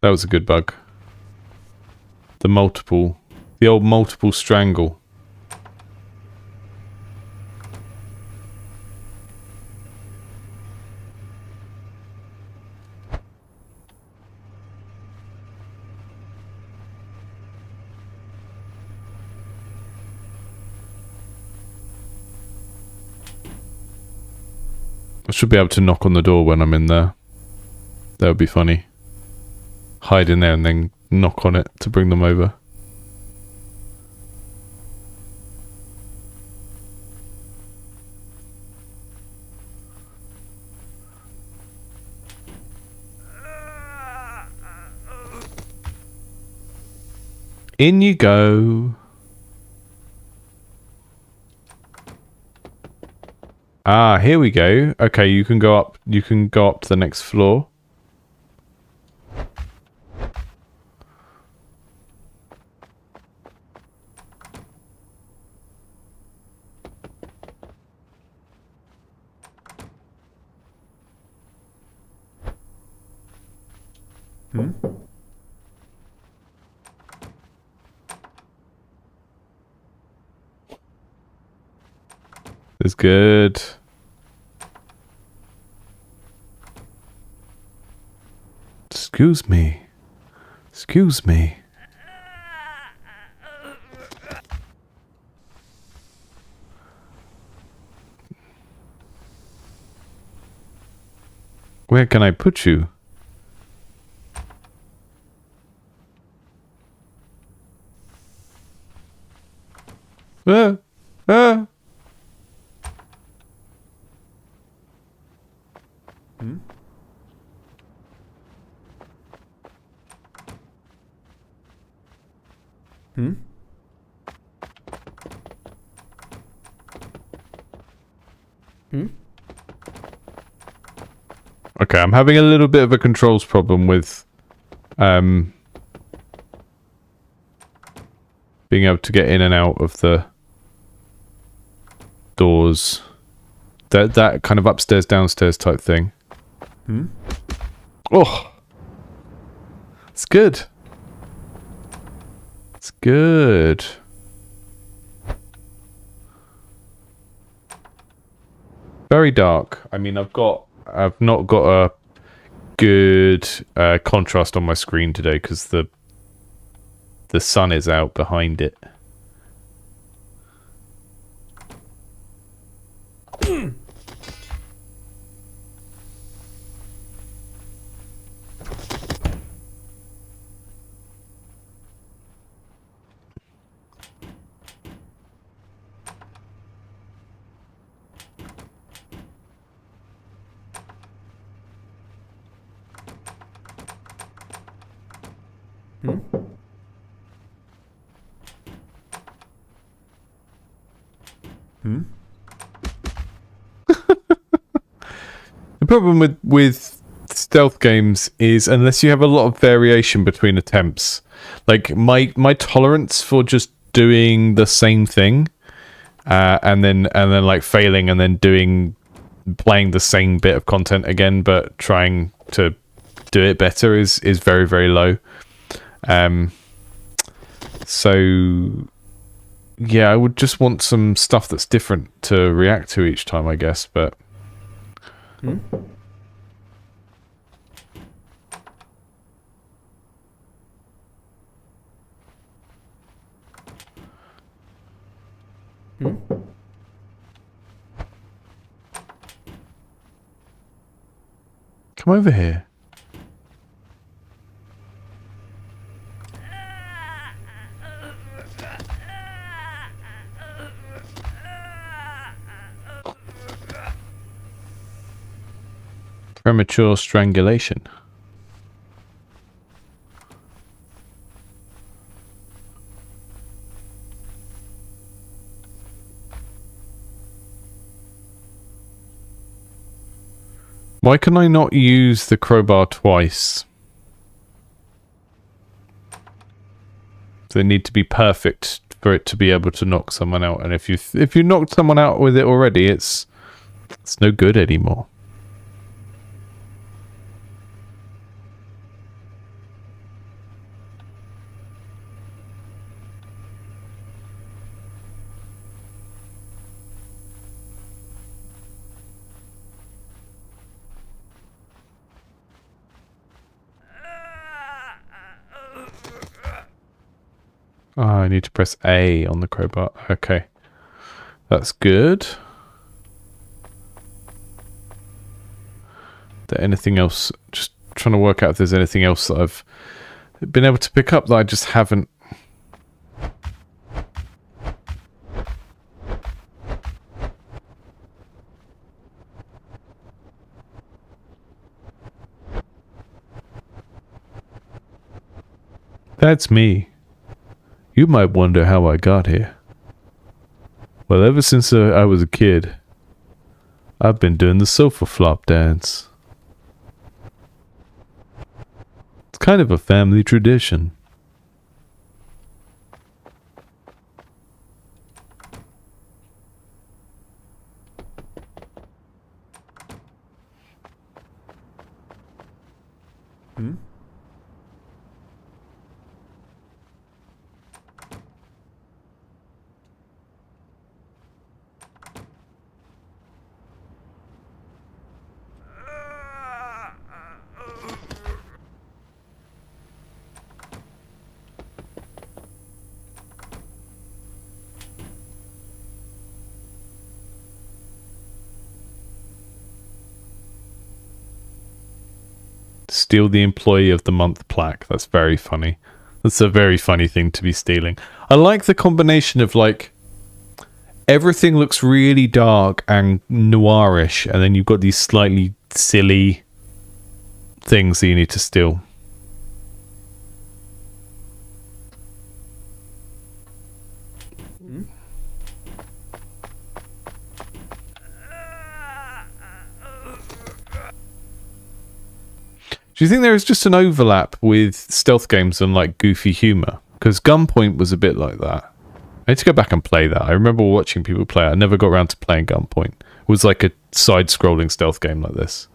That was a good bug. The old multiple strangle. I should be able to knock on the door when I'm in there. That would be funny. Hide in there and then knock on it to bring them over. In you go. Ah, here we go. Okay, you can go up to the next floor. It's good. Excuse me. Excuse me. Where can I put you? Ah! Ah! Okay, I'm having a little bit of a controls problem with being able to get in and out of the doors. That kind of upstairs downstairs type thing. Oh, it's good. It's good. Very dark. I mean, I've not got a good contrast on my screen today because the sun is out behind it. The problem with stealth games is unless you have a lot of variation between attempts, like my tolerance for just doing the same thing and then like failing and then playing the same bit of content again but trying to do it better is very, very low. So yeah, I would just want some stuff that's different to react to each time, I guess, but come over here. Premature strangulation. Why can I not use the crowbar twice? They need to be perfect for it to be able to knock someone out, and if you knocked someone out with it already, it's no good anymore. Oh, I need to press A on the crowbar. Okay. That's good. Is there anything else? Just trying to work out if there's anything else that I've been able to pick up that I just haven't. That's me. You might wonder how I got here. Well, ever since I was a kid, I've been doing the sofa flop dance. It's kind of a family tradition. Hmm? Steal the Employee of the Month plaque. That's very funny. That's a very funny thing to be stealing. I like the combination of, like, everything looks really dark and noirish, and then you've got these slightly silly things that you need to steal. Do you think there is just an overlap with stealth games and like goofy humor? Because Gunpoint was a bit like that. I need to go back and play that. I remember watching people play it. I never got around to playing Gunpoint. It was like a side-scrolling stealth game like this.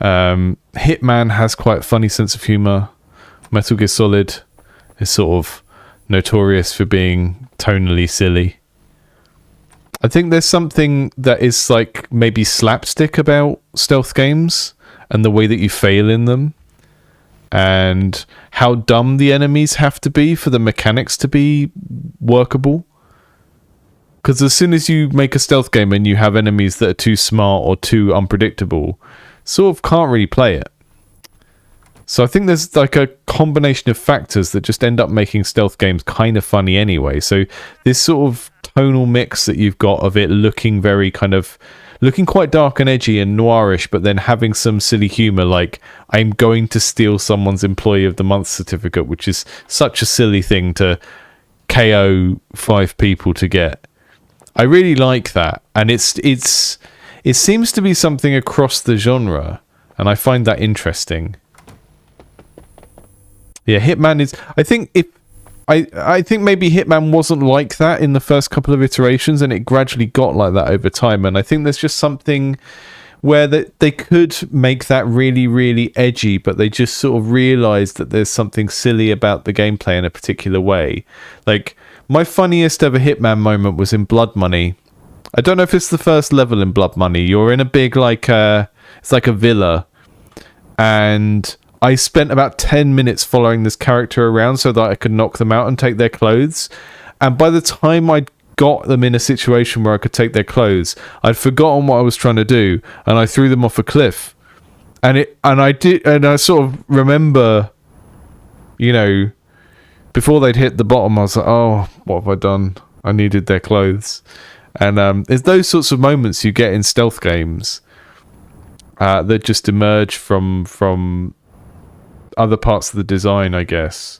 Hitman has quite a funny sense of humor. Metal Gear Solid is sort of notorious for being tonally silly. I think there's something that is like maybe slapstick about stealth games and the way that you fail in them, and how dumb the enemies have to be for the mechanics to be workable. Because as soon as you make a stealth game and you have enemies that are too smart or too unpredictable, sort of can't really play it. So I think there's like a combination of factors that just end up making stealth games kind of funny anyway. So this sort of tonal mix that you've got of it looking very kind of looking quite dark and edgy and noirish, but then having some silly humor, like I'm going to steal someone's Employee of the Month certificate, which is such a silly thing to KO 5 people to get. I really like that, and it seems to be something across the genre, and I find that interesting. Yeah, Hitman is. I think maybe Hitman wasn't like that in the first couple of iterations, and it gradually got like that over time. And I think there's just something where they could make that really, really edgy, but they just sort of realized that there's something silly about the gameplay in a particular way. Like, my funniest ever Hitman moment was in Blood Money. I don't know if it's the first level in Blood Money. You're in a big, like, it's like a villa, and I spent about 10 minutes following this character around so that I could knock them out and take their clothes. And by the time I'd got them in a situation where I could take their clothes, I'd forgotten what I was trying to do, and I threw them off a cliff. And I sort of remember, you know, before they'd hit the bottom, I was like, oh, what have I done? I needed their clothes. And it's those sorts of moments you get in stealth games that just emerge from other parts of the design, I guess.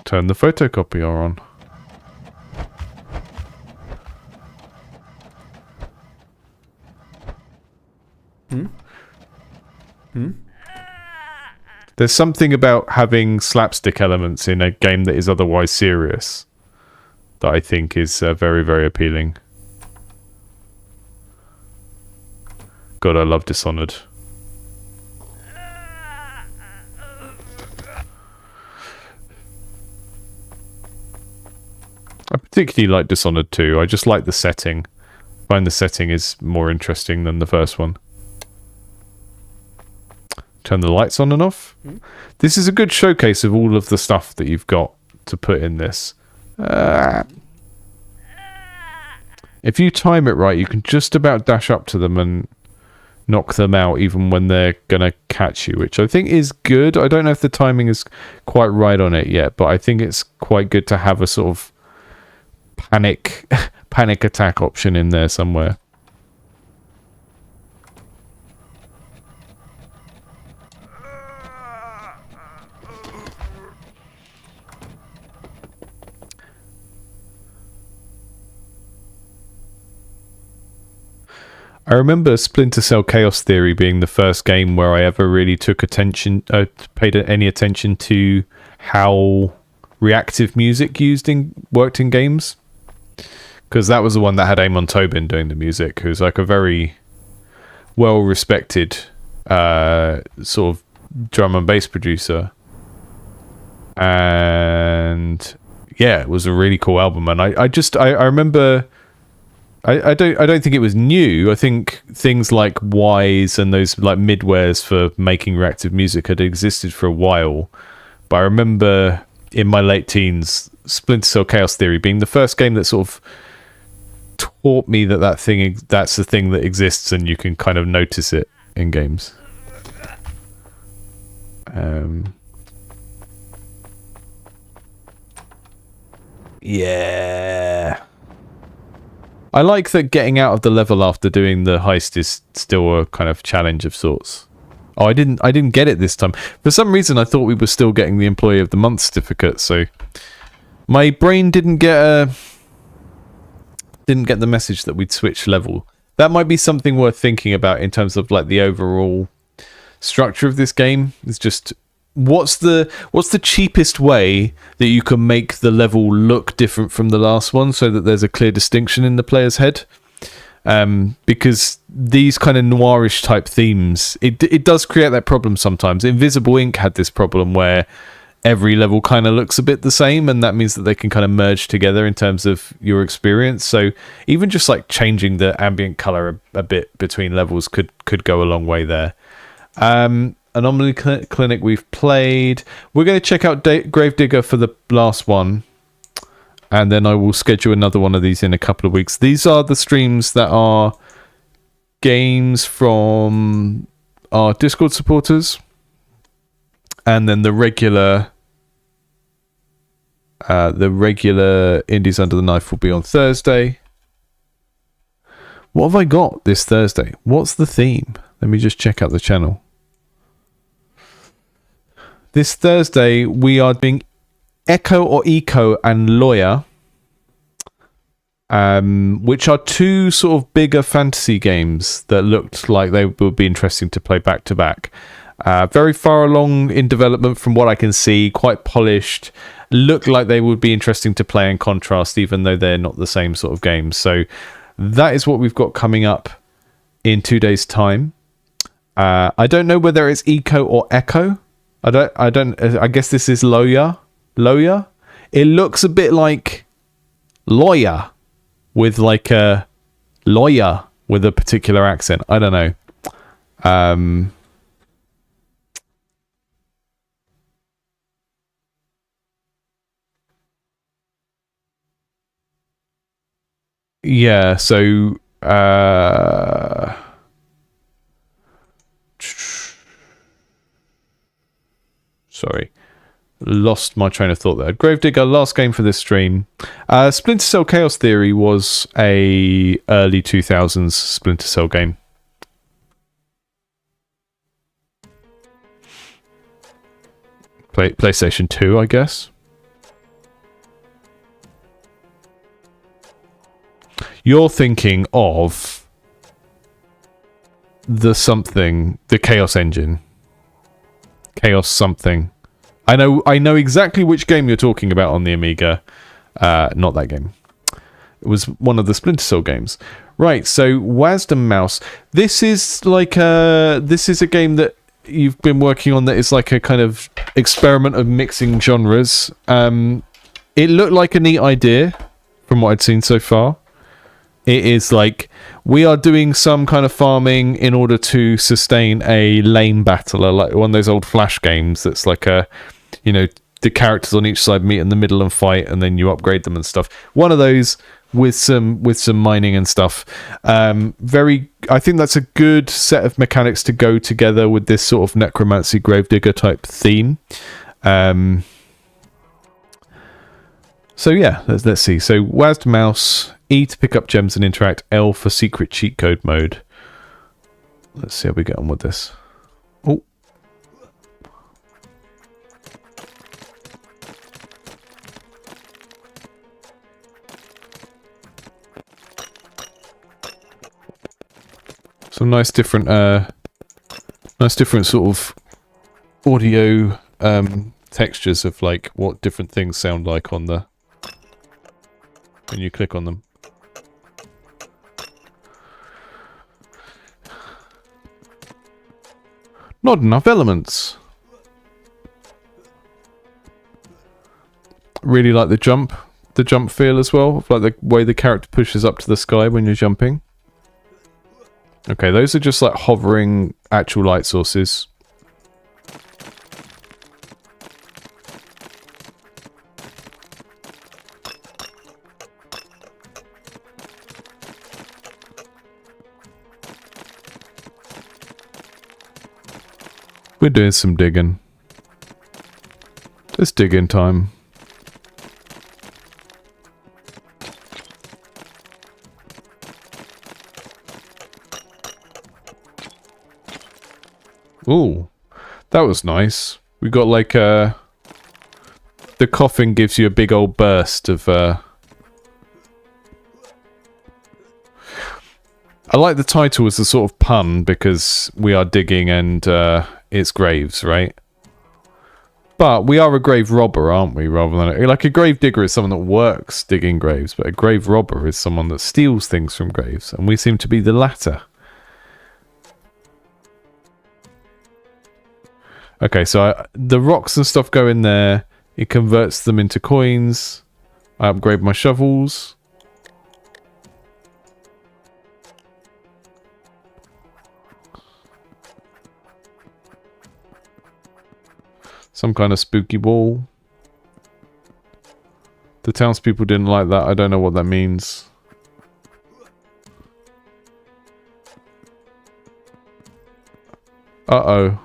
Turn the photocopier on. There's something about having slapstick elements in a game that is otherwise serious that I think is very, very appealing. God, I love Dishonored. I particularly like Dishonored 2. I just like the setting. find the setting is more interesting than the first one. Turn the lights on and off. This is a good showcase of all of the stuff that you've got to put in this. If you time it right, you can just about dash up to them and knock them out even when they're gonna catch you, which I think is good. I don't know if the timing is quite right on it yet, but I think it's quite good to have a sort of panic attack option in there somewhere. I remember Splinter Cell Chaos Theory being the first game where I ever really took paid any attention to how reactive music worked in games. Because that was the one that had Amon Tobin doing the music, who's like a very well-respected sort of drum and bass producer. And yeah, it was a really cool album. And I remember... I don't think it was new. I think things like Wise and those like midwares for making reactive music had existed for a while. But I remember in my late teens, Splinter Cell Chaos Theory being the first game that sort of taught me that's the thing that exists and you can kind of notice it in games. Yeah. I like that getting out of the level after doing the heist is still a kind of challenge of sorts. Oh, I didn't get it this time. For some reason, I thought we were still getting the Employee of the Month certificate, so my brain didn't get the message that we'd switched level. That might be something worth thinking about in terms of like the overall structure of this game. It's just what's the cheapest way that you can make the level look different from the last one so that there's a clear distinction in the player's head. Because these kind of noirish type themes, it does create that problem sometimes. Invisible Inc had this problem where every level kind of looks a bit the same, and that means that they can kind of merge together in terms of your experience. So even just like changing the ambient color a bit between levels could go a long way there. Anomaly Clinic we've played. We're going to check out Gravedigger for the last one, and then I will schedule another one of these in a couple of weeks. These are the streams that are games from our Discord supporters, and then the regular Indies Under the Knife will be on Thursday. What have I got this Thursday? What's the theme? Let me just check out the channel. This Thursday, we are doing Echo or Eco and Lawyer, which are two sort of bigger fantasy games that looked like they would be interesting to play back to back. Very far along in development from what I can see, quite polished, look like they would be interesting to play in contrast, even though they're not the same sort of games. So that is what we've got coming up in 2 days' time. I don't know whether it's Eco or Echo. I guess this is Lawyer. It looks a bit like Lawyer with like a lawyer with a particular accent. I don't know. Yeah, so sorry, lost my train of thought there. Gravedigger, last game for this stream. Splinter Cell Chaos Theory was a early 2000s Splinter Cell game. PlayStation 2, I guess. You're thinking of the Chaos Engine. Chaos something. I know exactly which game you're talking about on the Amiga. Not that game. It was one of the Splinter Cell games. Right, so Wasdom Mouse. This is a game that you've been working on that is like a kind of experiment of mixing genres. It looked like a neat idea from what I'd seen so far. It is like we are doing some kind of farming in order to sustain a lane battler, like one of those old Flash games that's like a, you know, the characters on each side meet in the middle and fight, and then you upgrade them and stuff. One of those with some mining and stuff. I think that's a good set of mechanics to go together with this sort of necromancy gravedigger type theme. So yeah, let's see. So WASD mouse, E to pick up gems and interact, L for secret cheat code mode. Let's see how we get on with this. Oh. Some nice different sort of audio textures of like what different things sound like on the when you click on them. Not enough elements. Really like the jump feel as well, like the way the character pushes up to the sky when you're jumping. Okay, those are just like hovering actual light sources. We're doing some digging. It's digging time. Ooh, that was nice. We got like the coffin gives you a big old burst of I like the title as a sort of pun because we are digging and it's graves, right? But we are a grave robber, aren't we? Rather than like a grave digger is someone that works digging graves, but a grave robber is someone that steals things from graves, and we seem to be the latter. Okay, so the rocks and stuff go in there. It converts them into coins. I upgrade my shovels. Some kind of spooky wall. The townspeople didn't like that. I don't know what that means. Uh-oh.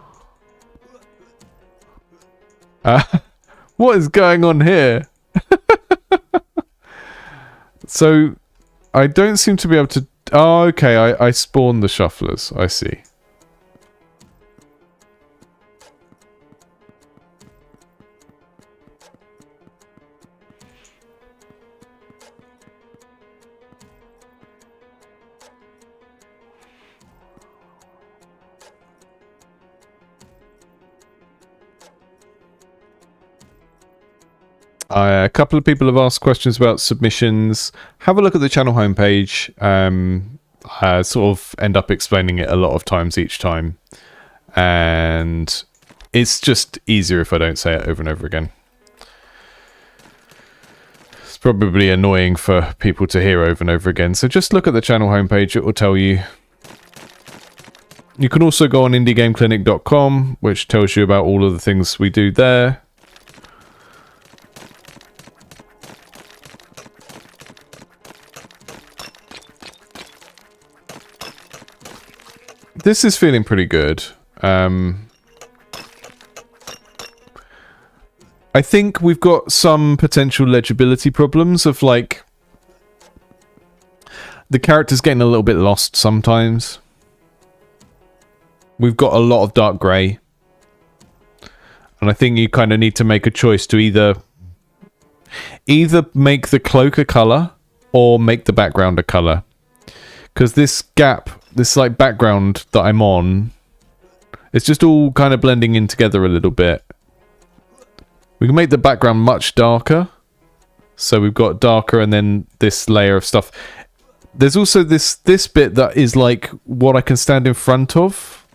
What is going on here? So, I don't seem to be able to... Oh, okay, I spawned the shufflers. I see. A couple of people have asked questions about submissions. Have a look at the channel homepage. I sort of end up explaining it a lot of times each time. And it's just easier if I don't say it over and over again. It's probably annoying for people to hear over and over again. So just look at the channel homepage. It will tell you. You can also go on indiegameclinic.com, which tells you about all of the things we do there. This is feeling pretty good. I think we've got some potential legibility problems of like the characters getting a little bit lost sometimes. We've got a lot of dark grey. And I think you kind of need to make a choice to either make the cloak a colour or make the background a colour. Because this gap, this like background that I'm on, it's just all kind of blending in together a little bit. We can make the background much darker. So we've got darker and then this layer of stuff. There's also this bit that is like what I can stand in front of.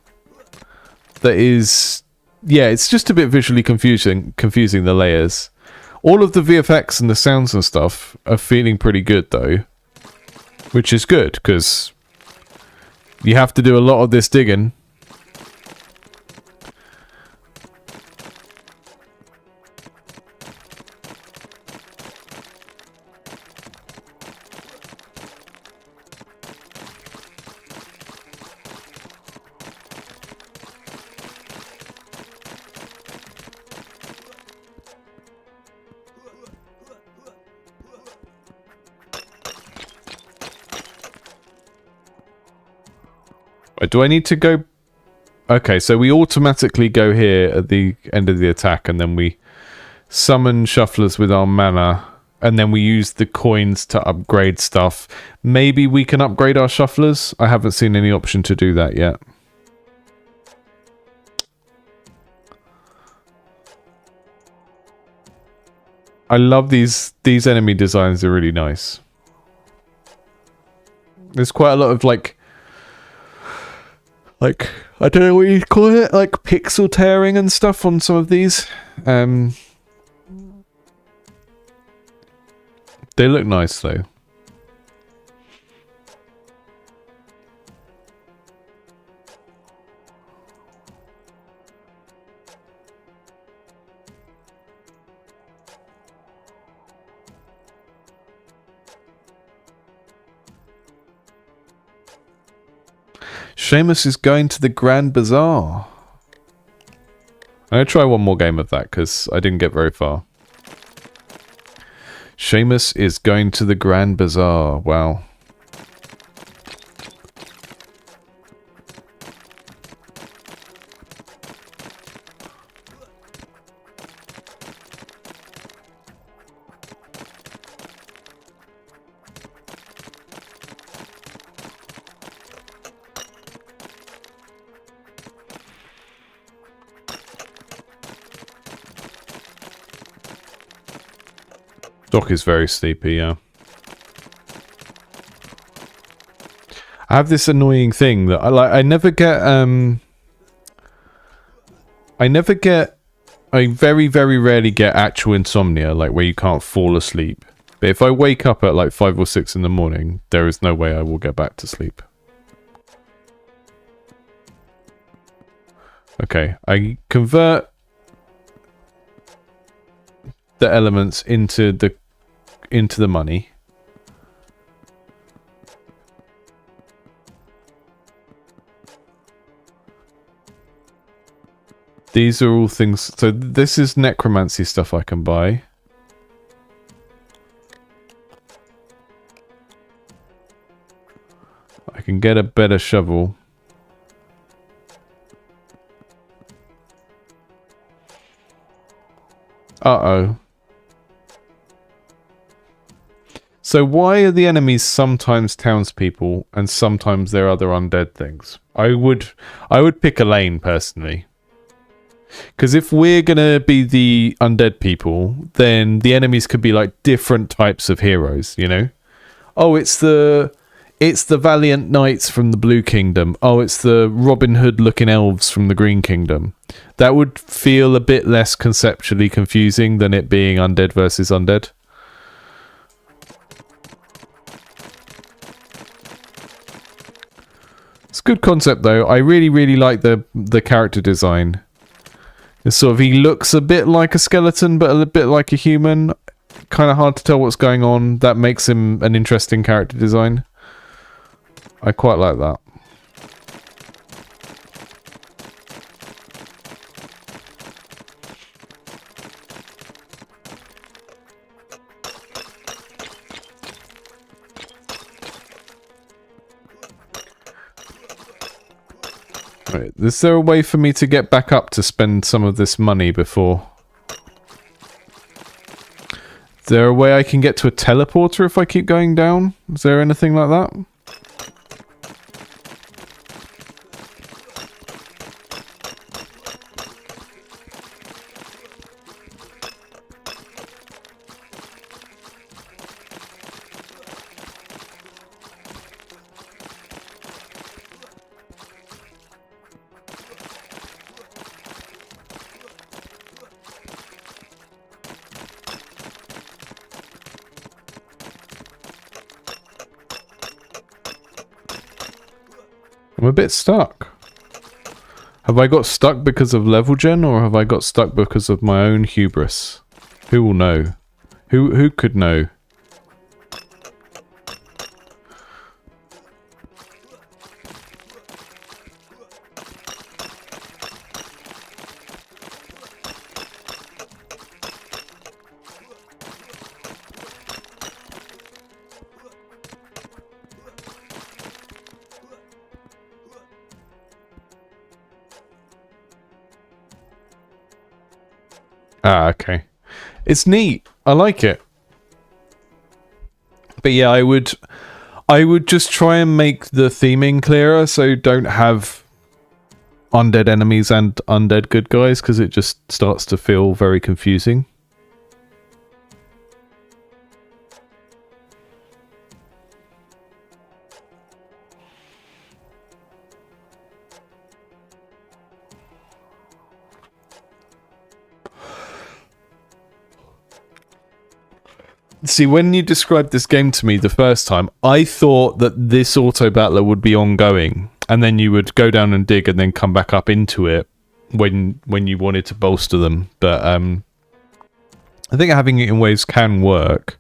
That is, yeah, it's just a bit visually confusing the layers. All of the VFX and the sounds and stuff are feeling pretty good though. which is good because you have to do a lot of this digging. Do I need to go? Okay, so we automatically go here at the end of the attack, and then we summon shufflers with our mana, and then we use the coins to upgrade stuff. Maybe we can upgrade our shufflers. I haven't seen any option to do that yet. I love these enemy designs. Are really nice. There's quite a lot of like I don't know what you'd call it, like pixel tearing and stuff on some of these. They look nice though. Seamus is going to the Grand Bazaar. I'm going to try one more game of that because I didn't get very far. Seamus is going to the Grand Bazaar. Wow. Dock is very sleepy, yeah. I have this annoying thing that I never get I very, very rarely get actual insomnia, like where you can't fall asleep. But if I wake up at like 5 or 6 in the morning, there is no way I will get back to sleep. Okay, I convert the elements into the money. These are all things. So this is necromancy stuff I can buy. I can get a better shovel. Uh-oh. So why are the enemies sometimes townspeople and sometimes they're other undead things? I would pick Elaine personally. Because if we're gonna be the undead people, then the enemies could be like different types of heroes, you know? Oh, it's the valiant knights from the Blue Kingdom. Oh, it's the Robin Hood looking elves from the Green Kingdom. That would feel a bit less conceptually confusing than it being undead versus undead. It's a good concept though. I really, really like the character design. It's sort of, he looks a bit like a skeleton, but a bit like a human. Kind of hard to tell what's going on. That makes him an interesting character design. I quite like that. Right, is there a way for me to get back up to spend some of this money before? Is there a way I can get to a teleporter if I keep going down? Is there anything like that? I'm a bit stuck. Have I got stuck because of level gen, or have I got stuck because of my own hubris? Who will know? Who could know? Ah, okay. It's neat. I like it. But yeah, I would just try and make the theming clearer, so don't have undead enemies and undead good guys, because it just starts to feel very confusing. See, when you described this game to me the first time, I thought that this auto-battler would be ongoing, and then you would go down and dig and then come back up into it when you wanted to bolster them. But I think having it in waves can work.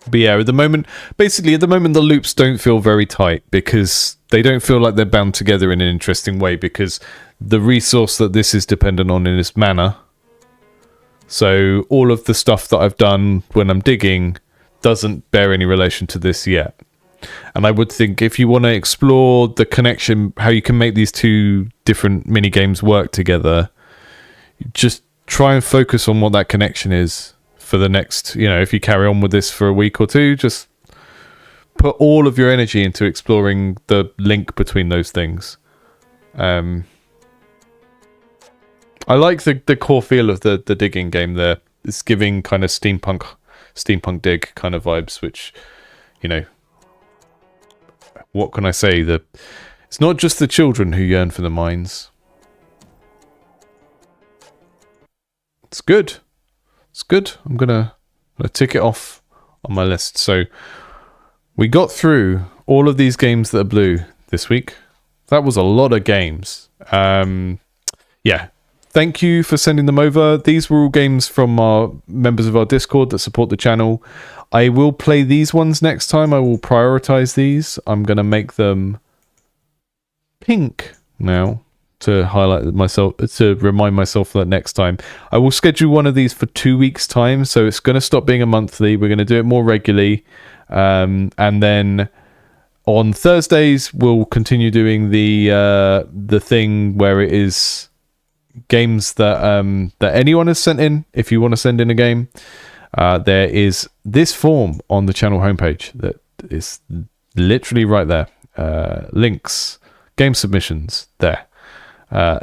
But yeah, at the moment, basically at the moment the loops don't feel very tight, because they don't feel like they're bound together in an interesting way, because the resource that this is dependent on is mana. So all of the stuff that I've done when I'm digging doesn't bear any relation to this yet. And I would think if you want to explore the connection, how you can make these two different mini games work together, just try and focus on what that connection is. For the next, if you carry on with this for a week or two, just put all of your energy into exploring the link between those things. I like the core feel of the digging game there. It's giving kind of steampunk dig kind of vibes, which, what can I say? It's not just the children who yearn for the mines. It's good. It's good. I'm gonna tick it off on my list. So we got through all of these games that are blue this week. That was a lot of games. Yeah. Thank you for sending them over. These were all games from our members of our Discord that support the channel. I will play these ones next time. I will prioritize these. I'm gonna make them pink now, to highlight myself, to remind myself that next time. I will schedule one of these for 2 weeks' time, so it's going to stop being a monthly. We're going to do it more regularly, and then on Thursdays we'll continue doing the thing where it is games that that anyone has sent in. If you want to send in a game, there is this form on the channel homepage that is literally right there. Links, game submissions there.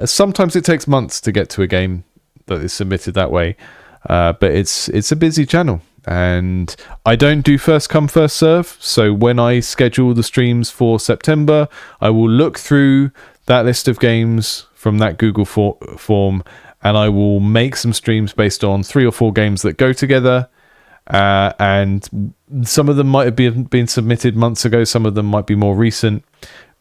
Sometimes it takes months to get to a game that is submitted that way, but it's a busy channel, and I don't do first come first serve. So when I schedule the streams for September, I will look through that list of games from that Google form, and I will make some streams based on 3 or 4 games that go together. And some of them might have been submitted months ago, some of them might be more recent.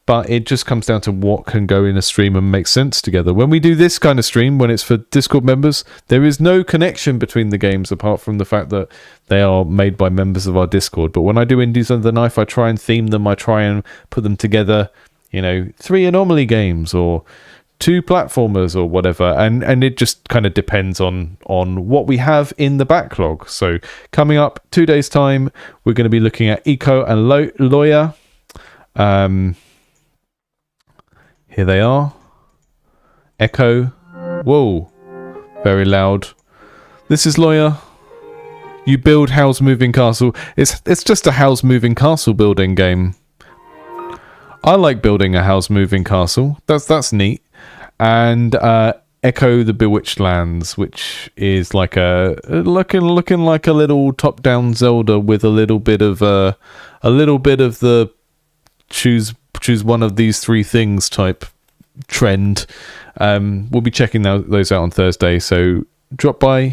But it just comes down to what can go in a stream and make sense together. When we do this kind of stream, when it's for Discord members, there is no connection between the games apart from the fact that they are made by members of our Discord. But when I do Indies Under the Knife, I try and theme them. I try and put them together, 3 anomaly games or 2 platformers or whatever. And it just kind of depends on what we have in the backlog. So coming up 2 days' time, we're going to be looking at Eco and Lawyer. Here they are. Echo. Whoa. Very loud. This is Lawyer. You build house moving castle. It's just a house moving castle building game. I like building a house moving castle. That's neat. And Echo the Bewitched Lands, which is like looking like a little top down Zelda with a little bit of the choose one of these 3 things type trend. We'll be checking those out on Thursday, so drop by,